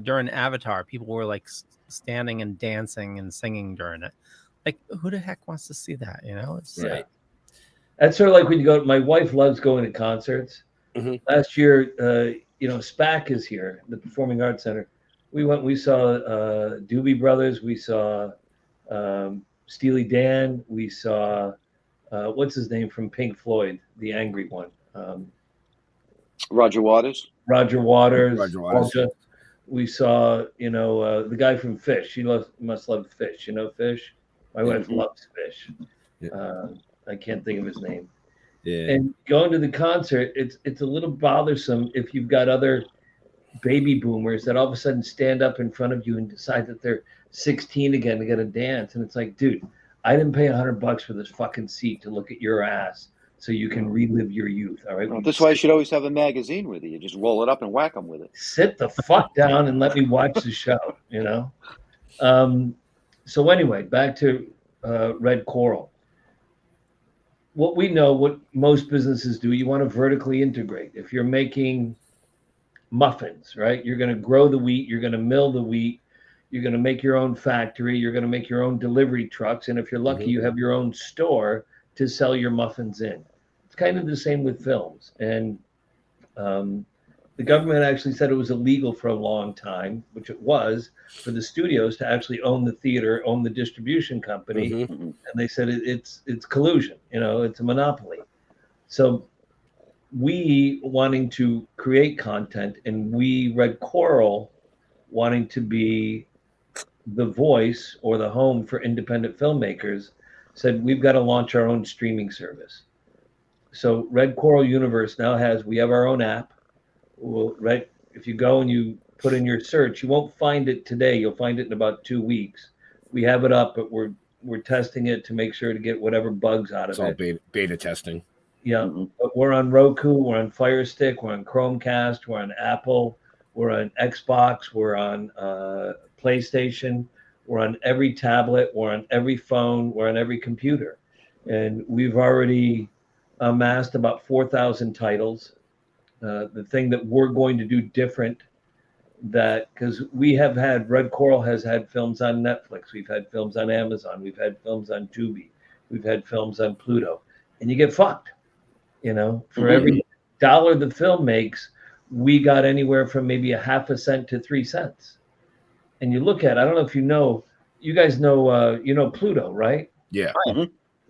during Avatar, people were like standing and dancing and singing during it. Like, who the heck wants to see that? It's Yeah. That's sort of like when you go. My wife loves going to concerts. Mhm. Last year, SPAC is here, the Performing Arts Center. We went. We saw Doobie Brothers. We saw Steely Dan. We saw what's his name from Pink Floyd, the angry one. Roger Waters. Roger Waters. Roger Waters. Walter. We saw the guy from Fish. She must love Fish. Fish. My wife loves Fish. Yeah. I can't think of his name. Yeah. And going to the concert, it's a little bothersome if you've got other baby boomers that all of a sudden stand up in front of you and decide that they're 16 again to get a dance. And it's like, dude, I didn't pay $100 for this fucking seat to look at your ass so you can relive your youth. All right. Well, that's why you should always have a magazine with you. You just roll it up and whack them with it. Sit the fuck down and let me watch the show, So anyway, back to Red Coral. What we know, what most businesses do, you want to vertically integrate. If you're making muffins, right? You're going to grow the wheat, you're going to mill the wheat, you're going to make your own factory, you're going to make your own delivery trucks, and if you're lucky, you have your own store to sell your muffins in. It's kind of the same with films. And the government actually said it was illegal for a long time, which it was, for the studios to actually own the theater, own the distribution company. And they said it's collusion, it's a monopoly. So we wanting to create content, and we, Red Coral, wanting to be the voice or the home for independent filmmakers, said we've got to launch our own streaming service. So Red Coral Universe now we have our own app. If you go and you put in your search, you won't find it today. You'll find it in about 2 weeks. We have it up, but we're testing it to make sure to get whatever bugs out of it. It's all beta testing. Yeah, but we're on Roku, we're on Fire Stick, we're on Chromecast, we're on Apple, we're on Xbox, we're on PlayStation, we're on every tablet, we're on every phone, we're on every computer. And we've already amassed about 4,000 titles. The thing that we're going to do different, because Red Coral has had films on Netflix, we've had films on Amazon, we've had films on Tubi, we've had films on Pluto, and you get fucked. For every dollar the film makes, we got anywhere from maybe a half a cent to 3 cents. And you look at, I don't know if you guys know Pluto, right? Yeah.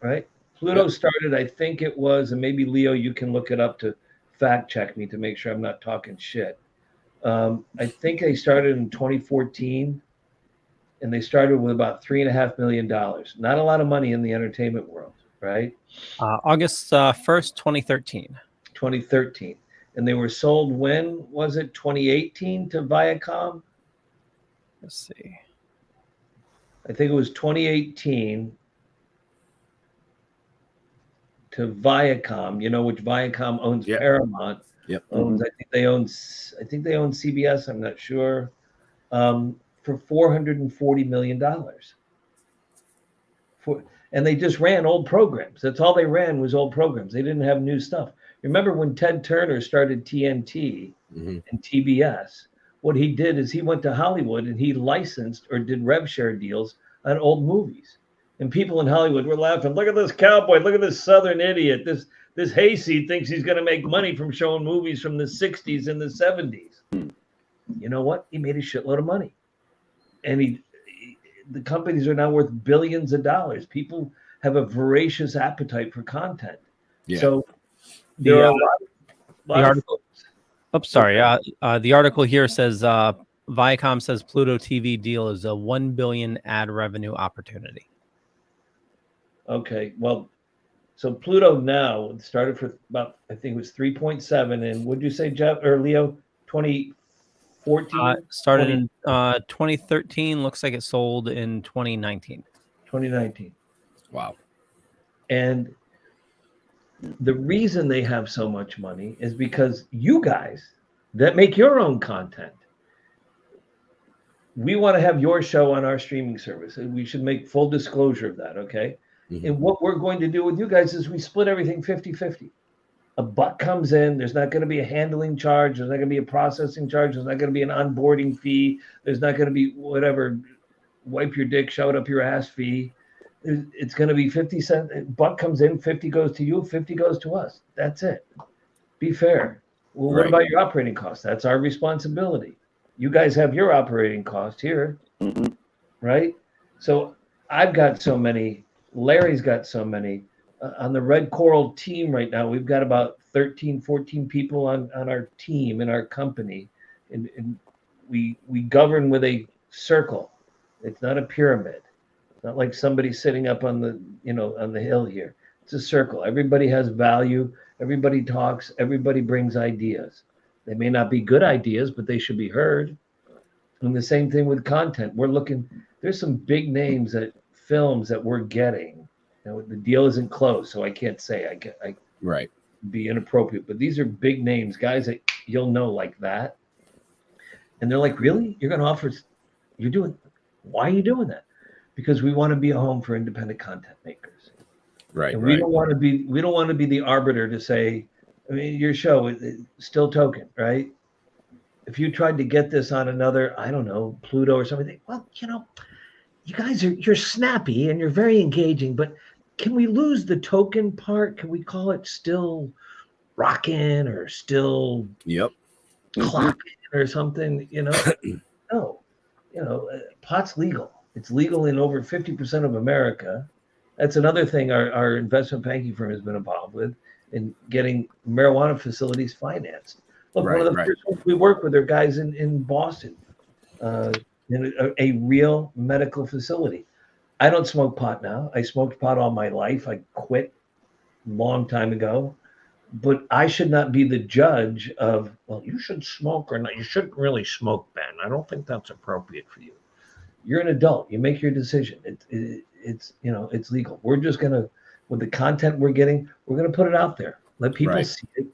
Right. Pluto started, I think it was, and maybe Leo, you can look it up to fact check me to make sure I'm not talking shit. I think they started in 2014, and they started with about $3.5 million. Not a lot of money in the entertainment world, right? August 1st, 2013. 2013. and they were sold when was it 2018 to Viacom? Let's see. I think it was 2018 to Viacom. You know, which Viacom owns Yep. Paramount. Yep. Owns. I think they own. I think they own CBS. I'm not sure. For $440 million. And they just ran old programs. That's all they ran was old programs. They didn't have new stuff. Remember when Ted Turner started TNT and TBS? What he did is he went to Hollywood and he licensed or did rev share deals on old movies. And people in Hollywood were laughing. Look at this cowboy. Look at this Southern idiot. This hayseed thinks he's going to make money from showing movies from the 60s and the 70s. You know what? He made a shitload of money. And the companies are now worth billions of dollars. People have a voracious appetite for content. Yeah. So there are a lot of article. Oops, sorry. The article here says Viacom says Pluto TV deal is a $1 billion ad revenue opportunity. Okay, well, so Pluto now started for about, I think it was 3.7, and would you say, Jeff or Leo, 2014? Started in 2013. Looks like it sold in 2019. 2019. Wow. And the reason they have so much money is because you guys that make your own content, we want to have your show on our streaming service. We should make full disclosure of that, okay? And what we're going to do with you guys is we split everything 50-50. A buck comes in, there's not going to be a handling charge, there's not going to be a processing charge, there's not going to be an onboarding fee, there's not going to be whatever, wipe your dick, shove it up your ass fee. It's going to be 50 cents. Buck comes in, 50 goes to you, 50 goes to us. That's it. Be fair. Well, what about your operating costs? That's our responsibility. You guys have your operating cost here, right? So I've got so many. Larry's got so many. On the Red Coral team right now, we've got about 13, 14 people on our team in our company. And we govern with a circle. It's not a pyramid. It's not like somebody sitting up on the, on the hill here. It's a circle. Everybody has value. Everybody talks. Everybody brings ideas. They may not be good ideas, but they should be heard. And the same thing with content. We're looking, there's some big names that films that we're getting. The deal isn't closed, so I can't say. I be inappropriate, but these are big names, guys that you'll know like that. And they're like, really? You're going to offer? Why are you doing that? Because we want to be a home for independent content makers. Right. And we don't want to be the arbiter to say, I mean, your show is still token, right? If you tried to get this on another, I don't know, Pluto or something, well, you guys you're snappy and you're very engaging, but can we lose the token part? Can we call it still rocking or still clocking or something? No, pot's legal. It's legal in over 50% of America. That's another thing our investment banking firm has been involved with in getting marijuana facilities financed. Look, one of the first ones we work with are guys in Boston, in a real medical facility. I don't smoke pot now. I smoked pot all my life. I quit a long time ago. But I should not be the judge of, well, you should smoke or not. You shouldn't really smoke, Ben. I don't think that's appropriate for you. You're an adult. You make your decision. It's legal. We're just going to, with the content we're getting, we're going to put it out there. Let people see it.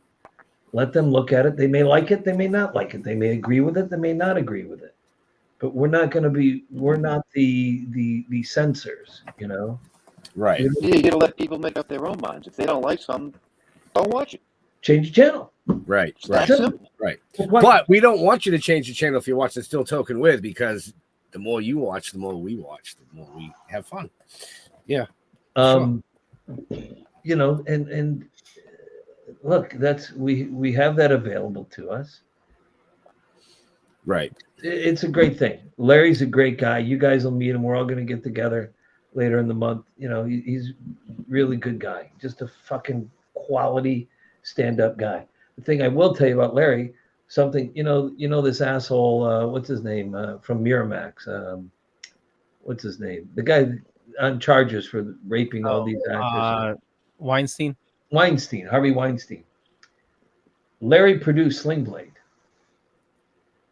Let them look at it. They may like it. They may not like it. They may agree with it. They may not agree with it. But we're not the censors, Right. Yeah, you gotta let people make up their own minds. If they don't like something, don't watch it. Change the channel. Right. It's that simple. Right. But we don't want you to change the channel if you're watching Still Token With, because the more you watch, the more we watch, the more we have fun. Yeah. And look, that's we have that available to us. Right. It's a great thing. Larry's a great guy. You guys will meet him. We're all going to get together later in the month. He's a really good guy. Just a fucking quality stand-up guy. The thing I will tell you about Larry, something, this asshole, what's his name, from Miramax? What's his name? The guy on charges for raping all these actors. Weinstein. Harvey Weinstein. Larry produced Sling Blade.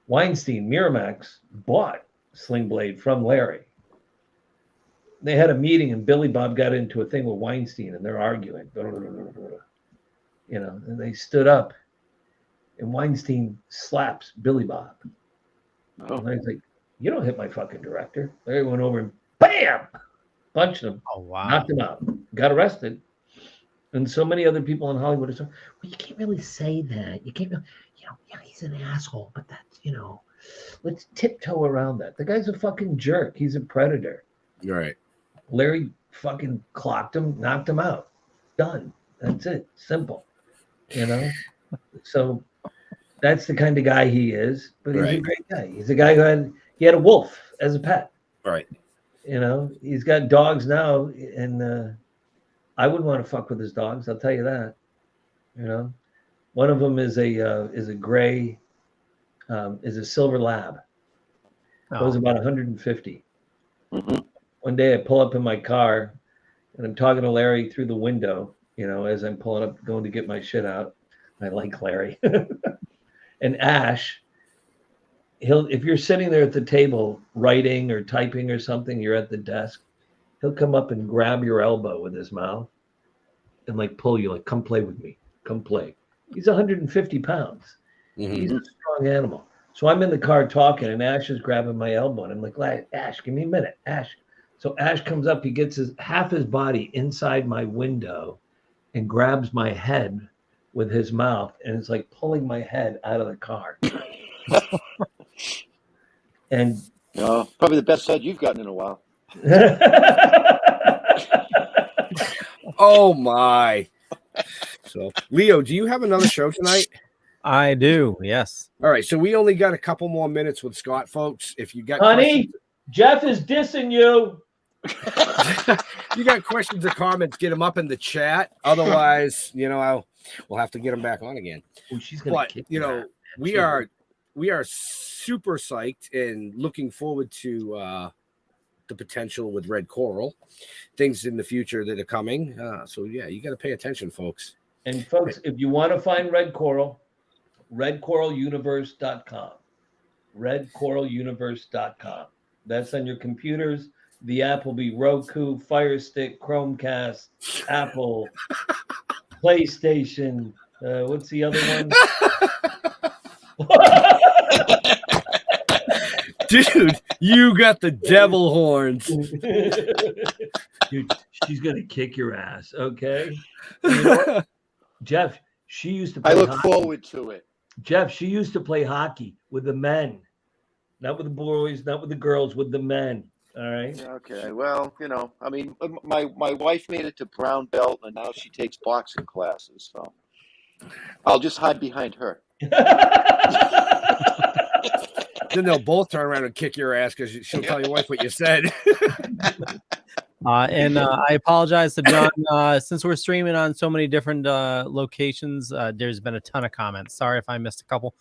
Weinstein, Miramax bought Sling Blade from Larry. They had a meeting and Billy Bob got into a thing with Weinstein and they're arguing. You know, and they stood up and Weinstein slaps Billy Bob. Oh. And Larry's like, you don't hit my fucking director. Larry went over and bam, punched him, Oh wow. knocked him out, got arrested. And so many other people in Hollywood are saying, well, you can't really say that. You can't, yeah, he's an asshole, but that's, let's tiptoe around that. The guy's a fucking jerk. He's a predator. Right. Larry fucking clocked him, knocked him out. Done. That's it. Simple. So that's the kind of guy he is, but he's a great guy. He's a guy who had a wolf as a pet. Right. He's got dogs now, and I wouldn't want to fuck with his dogs. I'll tell you that. One of them is a gray, is a silver lab. It was about 150. Mm-hmm. One day I pull up in my car, and I'm talking to Larry through the window. As I'm pulling up, going to get my shit out. I like Larry. And Ash, if you're sitting there at the table writing or typing or something, you're at the desk, he'll come up and grab your elbow with his mouth and like pull you, like, come play with me, come play. He's 150 pounds. Mm-hmm. He's a strong animal. So I'm in the car talking and Ash is grabbing my elbow and I'm like, Ash, give me a minute, Ash. So Ash comes up, he gets half his body inside my window and grabs my head with his mouth, and it's like pulling my head out of the car. And probably the best head you've gotten in a while. Oh my. So, Leo, do you have another show tonight? I do, yes. All right, so we only got a couple more minutes with Scott, folks. If you got honey, Jeff is dissing you. You got questions or comments, get them up in the chat. Otherwise, we'll have to get them back on again. Oh, she's gonna kick we are super psyched and looking forward to the potential with Red Coral, things in the future that are coming. So yeah, you got to pay attention, folks. And folks, if you want to find Red Coral, redcoraluniverse.com. redcoraluniverse.com. That's on your computers. The app will be Roku, Fire Stick, Chromecast, Apple, PlayStation. What's the other one? Dude, you got the devil horns. Dude, she's going to kick your ass, okay? Jeff, she used to play I look hockey. forward to it. Jeff, she used to play hockey with the men. Not with the boys, not with the girls, with the men. All right. Okay. Well, I mean, my wife made it to brown belt, and now she takes boxing classes. So I'll just hide behind her. Then they'll both turn around and kick your ass because she'll tell your wife what you said. And I apologize to John. Since we're streaming on so many different locations, there's been a ton of comments. Sorry if I missed a couple.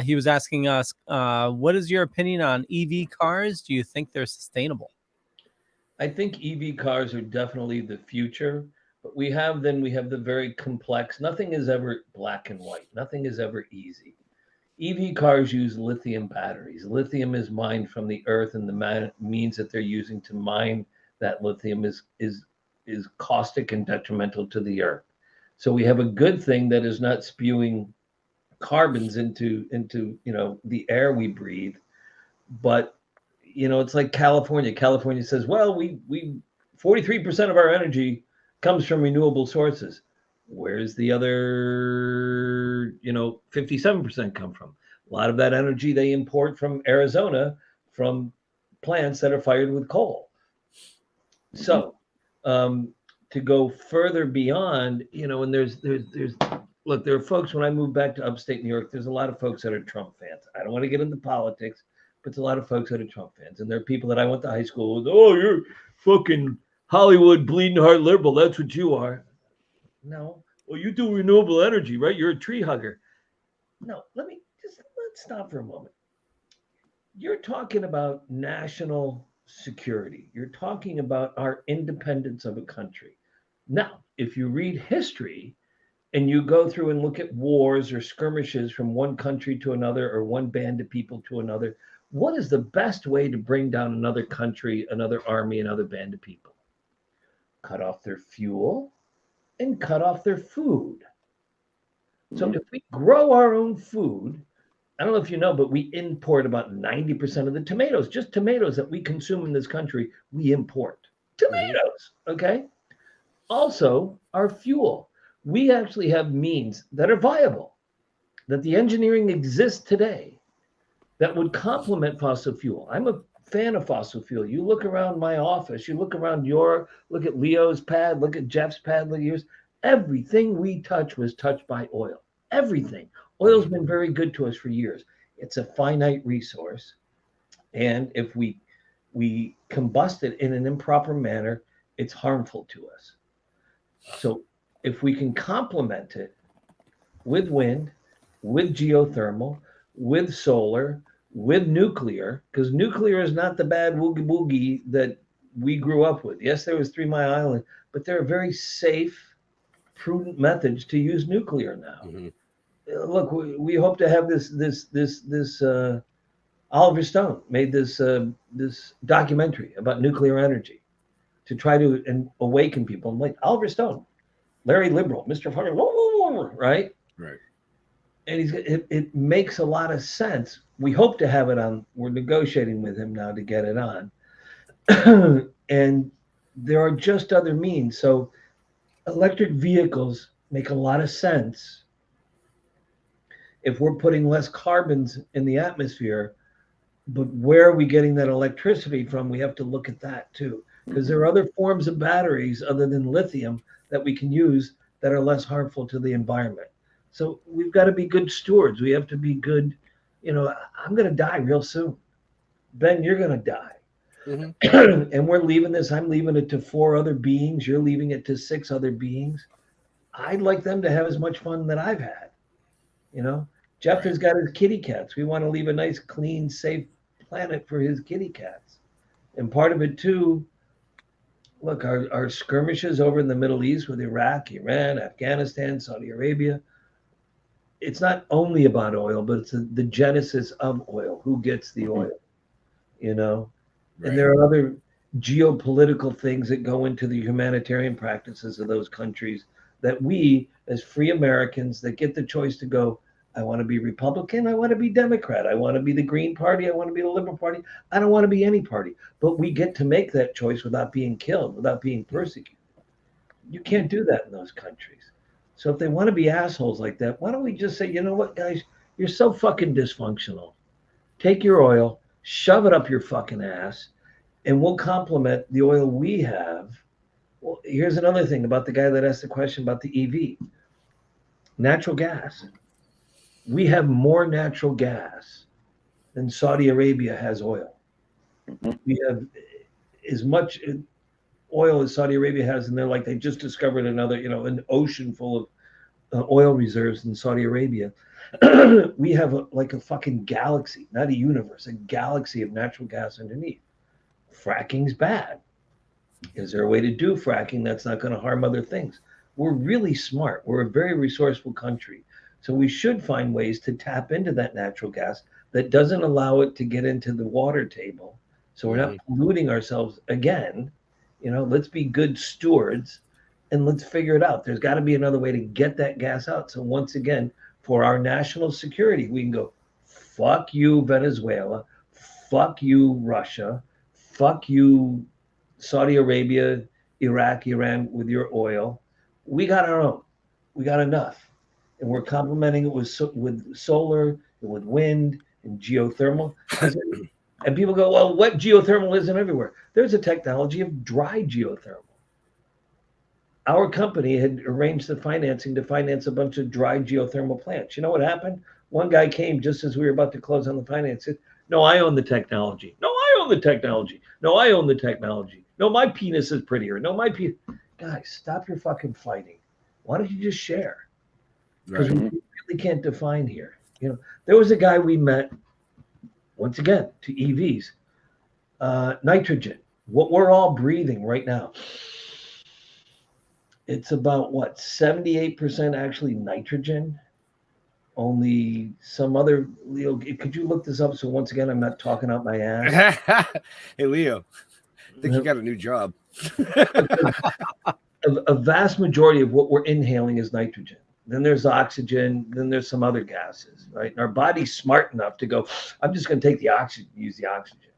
He was asking us, what is your opinion on EV cars? Do you think they're sustainable? I think EV cars are definitely the future, but we have the very complex. Nothing is ever black and white. Nothing is ever easy. EV cars use lithium batteries. Lithium is mined from the earth, and the means that they're using to mine that lithium is caustic and detrimental to the earth. So we have a good thing that is not spewing carbons into the air we breathe, but it's like California says, well, we 43% of our energy comes from renewable sources. Where's the other 57% come from? A lot of that energy they import from Arizona, from plants that are fired with coal. So to go further beyond, and there's look, there are folks, when I moved back to upstate New York, there's a lot of folks that are Trump fans. I don't want to get into politics, but there's a lot of folks that are Trump fans. And there are people that I went to high school with, oh, you're fucking Hollywood bleeding heart liberal. That's what you are. No. Well, you do renewable energy, right? You're a tree hugger. No, let's stop for a moment. You're talking about national security. You're talking about our independence of a country. Now, if you read history, and you go through and look at wars or skirmishes from one country to another or one band of people to another, what is the best way to bring down another country, another army, another band of people? Cut off their fuel and cut off their food. So if we grow our own food, I don't know if you know, but we import about 90% of the tomatoes, just tomatoes that we consume in this country, we import. Tomatoes, okay? Also, our fuel. We actually have means that are viable, that the engineering exists today that would complement fossil fuel. I'm a fan of fossil fuel. You look around my office, you look around look at Leo's pad, look at Jeff's pad, look at yours. Everything we touch was touched by oil. Everything. Oil's been very good to us for years. It's a finite resource. And if we combust it in an improper manner, it's harmful to us. So if we can complement it with wind, with geothermal, with solar, with nuclear, because nuclear is not the bad woogie boogie that we grew up with. Yes, there was 3 Mile Island, but there are very safe, prudent methods to use nuclear now. Look, we hope to have this Oliver Stone made this documentary about nuclear energy to try to awaken people. I'm like, Oliver Stone, Larry Liberal, Mr. Fucker, right? Right. And it makes a lot of sense. We hope to have it on. We're negotiating with him now to get it on. And there are just other means. So electric vehicles make a lot of sense if we're putting less carbons in the atmosphere. But where are we getting that electricity from? We have to look at that too, because there are other forms of batteries other than lithium that we can use that are less harmful to the environment. So we've got to be good stewards. We have to be good. I'm going to die real soon. Ben, you're going to die. And we're leaving this. I'm leaving it to 4 other beings. You're leaving it to 6 other beings. I'd like them to have as much fun that I've had. Jeff has got his kitty cats. We want to leave a nice, clean, safe planet for his kitty cats. And part of it too, look, our skirmishes over in the Middle East with Iraq, Iran, Afghanistan, Saudi Arabia, it's not only about oil, but it's the genesis of oil. Who gets the oil? And there are other geopolitical things that go into the humanitarian practices of those countries that we, as free Americans that get the choice to go, I want to be Republican, I want to be Democrat, I want to be the Green Party, I want to be the Liberal Party, I don't want to be any party. But we get to make that choice without being killed, without being persecuted. You can't do that in those countries. So if they want to be assholes like that, why don't we just say, you know what, guys, you're so fucking dysfunctional. Take your oil, shove it up your fucking ass, and we'll complement the oil we have. Well, here's another thing about the guy that asked the question about the EV. Natural gas. We have more natural gas than Saudi Arabia has oil. We have as much oil as Saudi Arabia has, and they just discovered another, an ocean full of oil reserves in Saudi Arabia. We have a fucking galaxy, not a universe, a galaxy of natural gas underneath. Fracking's bad. Is there a way to do fracking that's not going to harm other things? We're really smart. We're a very resourceful country. So we should find ways to tap into that natural gas that doesn't allow it to get into the water table. So we're not polluting ourselves again. Let's be good stewards and let's figure it out. There's got to be another way to get that gas out. So once again, for our national security, we can go, fuck you, Venezuela. Fuck you, Russia. Fuck you, Saudi Arabia, Iraq, Iran with your oil. We got our own. We got enough. And we're complementing it with solar, and with wind, and geothermal. And people go, well, wet geothermal isn't everywhere. There's a technology of dry geothermal. Our company had arranged the financing to finance a bunch of dry geothermal plants. You know what happened? One guy came just as we were about to close on the finance. Said, no, I own the technology. No, I own the technology. No, I own the technology. No, my penis is prettier. No, my penis. Guys, stop your fucking fighting. Why don't you just share? Because we really can't define here. There was a guy we met, once again, to EVs. Nitrogen, what we're all breathing right now, it's about what, 78% actually nitrogen. Only some other, Leo, could you look this up? So once again, I'm not talking out my ass. Hey, Leo, I think you got a new job. A vast majority of what we're inhaling is nitrogen. Then there's oxygen. Then there's some other gases, right? And our body's smart enough to go, I'm just going to take the oxygen, use the oxygen.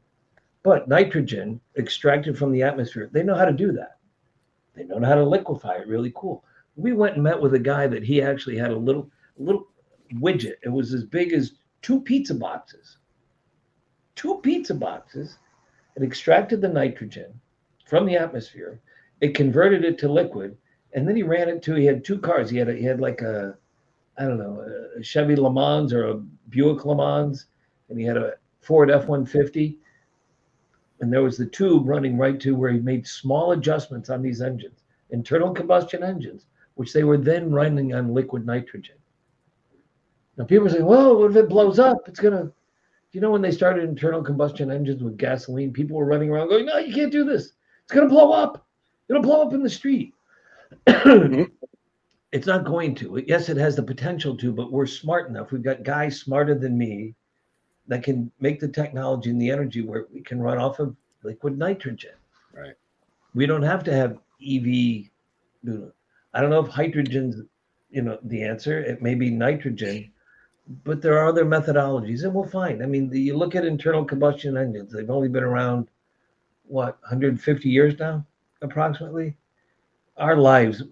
But nitrogen extracted from the atmosphere, they know how to do that. They know how to liquefy it really cool. We went and met with a guy that he actually had a little widget. It was as big as two pizza boxes. It extracted the nitrogen from the atmosphere. It converted it to liquid, and then he ran it to. He had two cars. He had like a, I don't know, a Chevy Le Mans or a Buick Le Mans, and he had a Ford F-150. And there was the tube running right to where he made small adjustments on these engines, internal combustion engines, which they were then running on liquid nitrogen. Now people are saying, well, what if it blows up? It's going to, when they started internal combustion engines with gasoline, people were running around going, no, you can't do this. It's going to blow up. It'll blow up in the street. It's not going to. Yes, it has the potential to, but we're smart enough. We've got guys smarter than me that can make the technology and the energy where we can run off of liquid nitrogen. Right. We don't have to have EV. I don't know if hydrogen's, the answer. It may be nitrogen, but there are other methodologies, and we'll find. I mean, you look at internal combustion engines. They've only been around, 150 years now, approximately. Our lives,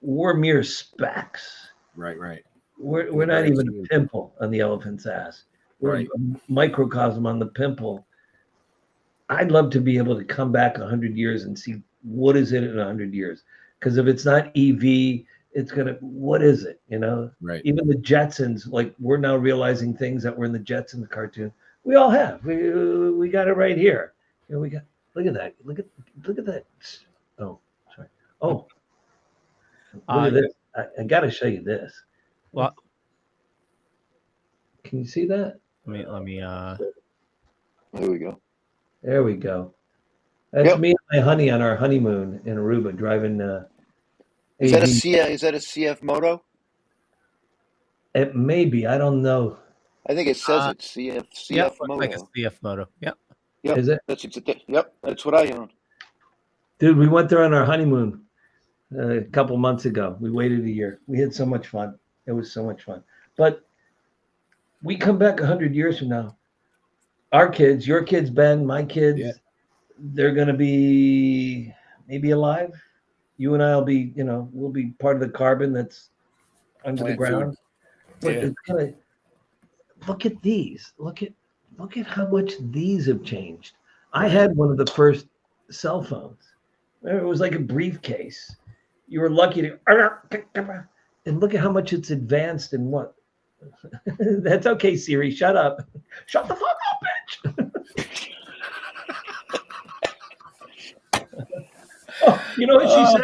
we're mere specks. Right. We're not even a pimple on the elephant's ass. We're a microcosm on the pimple. I'd love to be able to come back 100 years and see what is it in 100 years. Because if it's not EV, what is it? Right. Even the Jetsons, like we're now realizing things that were in the Jetsons cartoon. We all have. We got it right here. Look at that. Look at that. Oh, sorry. Oh, look at this. I got to show you this. Well, can you see that? let me. There we go. There we go. That's me and my honey on our honeymoon in Aruba driving. Is that a CF Moto? It may be. I don't know. I think it says it's CF Moto. Like a CF Moto. Yep. Yep. Is it? That's what I own. Dude, we went there on our honeymoon a couple months ago. We waited a year. We had so much fun. It was so much fun. But we come back 100 years from now. Our kids, your kids, Ben, my kids, they're going to be maybe alive. You and I will be, we'll be part of the carbon that's under the ground. But it's gonna, look at these. Look at how much these have changed. I had one of the first cell phones. It was like a briefcase. You were lucky to, and look at how much it's advanced in what? That's okay, Siri. Shut up. Shut the fuck up, bitch. Oh, you know what she said?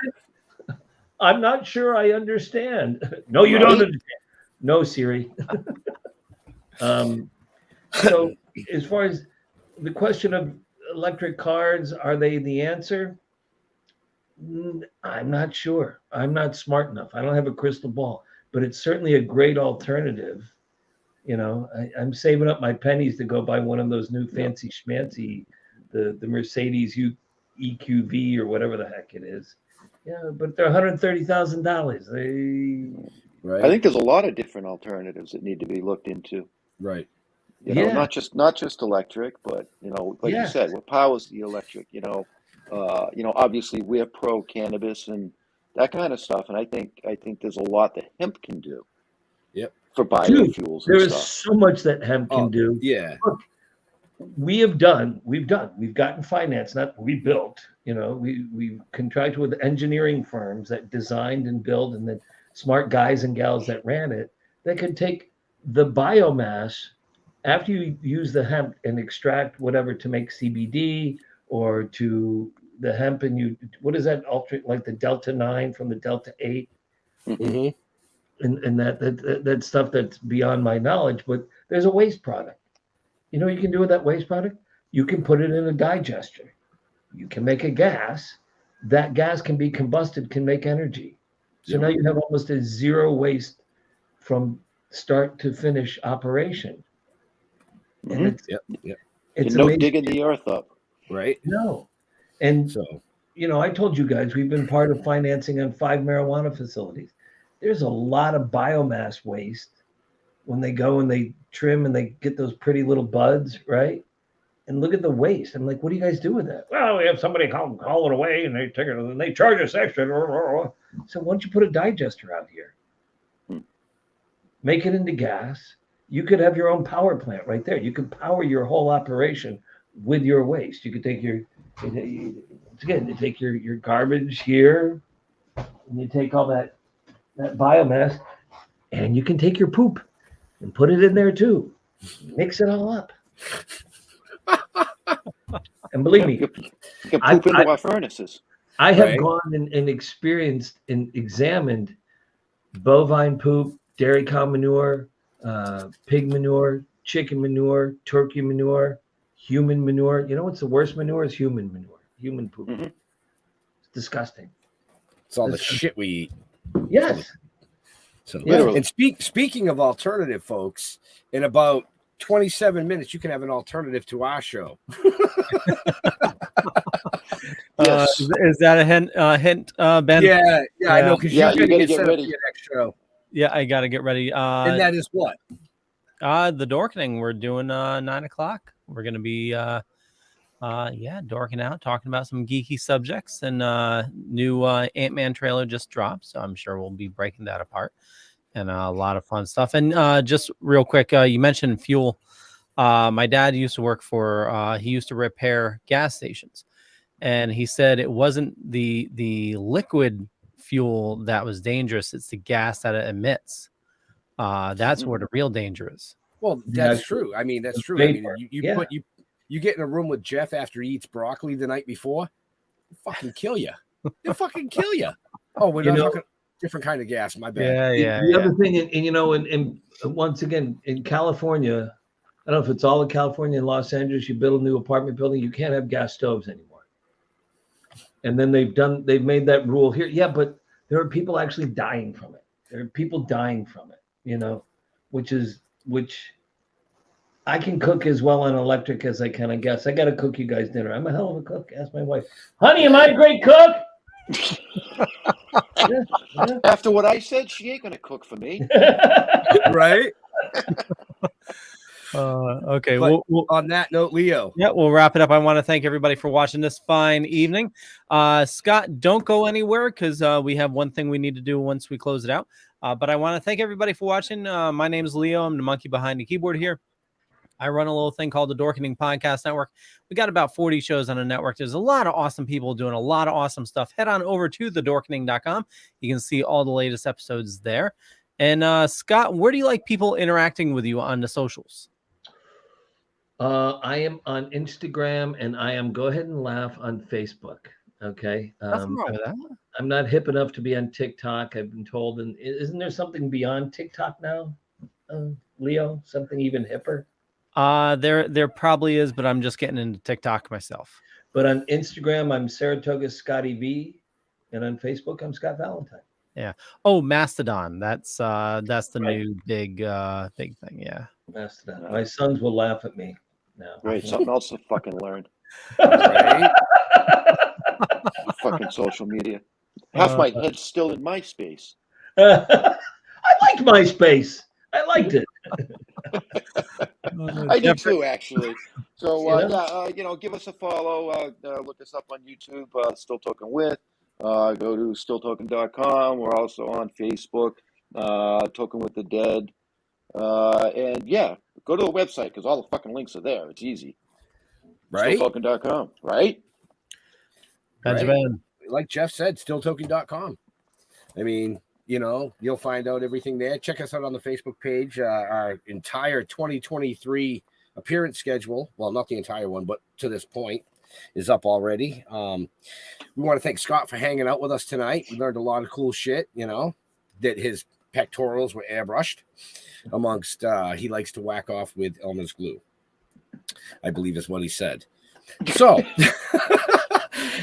I'm not sure I understand. No, you don't understand. No, Siri. So as far as the question of electric cars, are they the answer? I'm not sure. I'm not smart enough. I don't have a crystal ball, but it's certainly a great alternative. I'm saving up my pennies to go buy one of those new fancy schmancy, the Mercedes EQV or whatever the heck it is. Yeah, but they're $130,000. Right. I think there's a lot of different alternatives that need to be looked into. Right. Not just electric, but like you said, what powers the electric? Obviously we're pro cannabis and that kind of stuff, and I think there's a lot that hemp can do. Yep. For biofuels. There is so much that hemp can do. Yeah. Look, we've gotten finance, not we built. We contracted with engineering firms that designed and built, and then smart guys and gals that ran it that could take the biomass after you use the hemp and extract whatever to make CBD or to the hemp, and what is that like the Delta 9 from the Delta 8? Mm-hmm. And that stuff that's beyond my knowledge, but there's a waste product. You know what you can do with that waste product? You can put it in a digester. You can make a gas that gas can be combusted, can make energy. So now you have almost a zero waste from start to finish operation. And it's You're no digging the earth up. Right. No. And So, I told you guys we've been part of financing on 5 marijuana facilities. There's a lot of biomass waste when they go and they trim and they get those pretty little buds, right? And look at the waste. I'm like, what do you guys do with that? Well, we have somebody haul it away and they take it and they charge us extra. So why don't you put a digester out here? Make it into gas. You could have your own power plant right there. You could power your whole operation with your waste. You could take you take your garbage here, and you take all that biomass, and you can take your poop and put it in there too. Mix it all up. And believe me, You can poop into our furnaces. I have gone and experienced and examined bovine poop, dairy cow manure, pig manure, chicken manure, turkey manure, human manure. You know what's the worst manure? Is human manure, human poop. Mm-hmm. It's disgusting. It's all the shit we eat. Yes. So, and speaking of alternative, folks, in about 27 minutes, you can have an alternative to our show. Yes. Is that a hint, Ben? Yeah, I know. Because you got to get ready for your next show. Yeah, I got to get ready. And that is what? The Dorkening. We're doing 9 o'clock. We're going to be, dorking out, talking about some geeky subjects. And new Ant-Man trailer just dropped, so I'm sure we'll be breaking that apart. And a lot of fun stuff. And just real quick, you mentioned fuel. My dad used to work for, he used to repair gas stations. And he said it wasn't the liquid fuel that was dangerous. It's the gas that it emits. That's where the real danger is. Well, that's true. I mean, that's true. I mean, you get in a room with Jeff after he eats broccoli the night before, he'll fucking kill you. He'll fucking kill you. Oh, we're not talking different kind of gas. My bad. The other thing, and once again, in California, I don't know if it's all of California and Los Angeles, you build a new apartment building, you can't have gas stoves anymore. And then they've made that rule here. Yeah, but there are people actually dying from it. There are people dying from it, which I can cook as well on electric as I can, I guess. I got to cook you guys dinner. I'm a hell of a cook. Ask my wife. Honey, am I a great cook? Yeah. After what I said, she ain't going to cook for me. Right? Okay. But on that note, Leo. Yeah, we'll wrap it up. I want to thank everybody for watching this fine evening. Scott, don't go anywhere because we have one thing we need to do once we close it out. But I want to thank everybody for watching. My name is Leo. I'm the monkey behind the keyboard here. I run a little thing called the Dorkening Podcast Network. We got about 40 shows on the network. There's a lot of awesome people doing a lot of awesome stuff. Head on over to thedorkening.com. You can see all the latest episodes there. And Scott, where do you like people interacting with you on the socials? I am on Instagram and I am Go Ahead and Laugh on Facebook. Okay. Nothing wrong with that. I'm not hip enough to be on TikTok. I've been told, and isn't there something beyond TikTok now, Leo? Something even hipper? There probably is, but I'm just getting into TikTok myself. But on Instagram, I'm Saratoga Scotty V, and on Facebook, I'm Scott Valentine. Yeah. Oh, Mastodon. That's the new big thing. Yeah. Mastodon. My sons will laugh at me now. Right, something else to fucking learn. Right? Fucking social media. Half my head's still in MySpace. I liked MySpace. I liked it. I do too, actually. So, give us a follow. Look us up on YouTube, Still Talking With. Go to stilltoken.com. We're also on Facebook, Talking with the Dead. And yeah, go to the website because all the fucking links are there. It's easy. Right? Stilltoken.com, right? Benjamin. Like Jeff said, stilltoken.com. I mean, you'll find out everything there. Check us out on the Facebook page. Our entire 2023 appearance schedule, well, not the entire one, but to this point, is up already. We want to thank Scott for hanging out with us tonight. We learned a lot of cool shit, that his pectorals were airbrushed amongst, he likes to whack off with Elmer's glue, I believe is what he said. So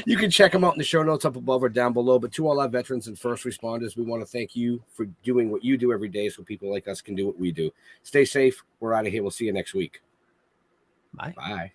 You can check them out in the show notes up above or down below. But to all our veterans and first responders, we want to thank you for doing what you do every day so people like us can do what we do. Stay safe. We're out of here. We'll see you next week. Bye. Bye.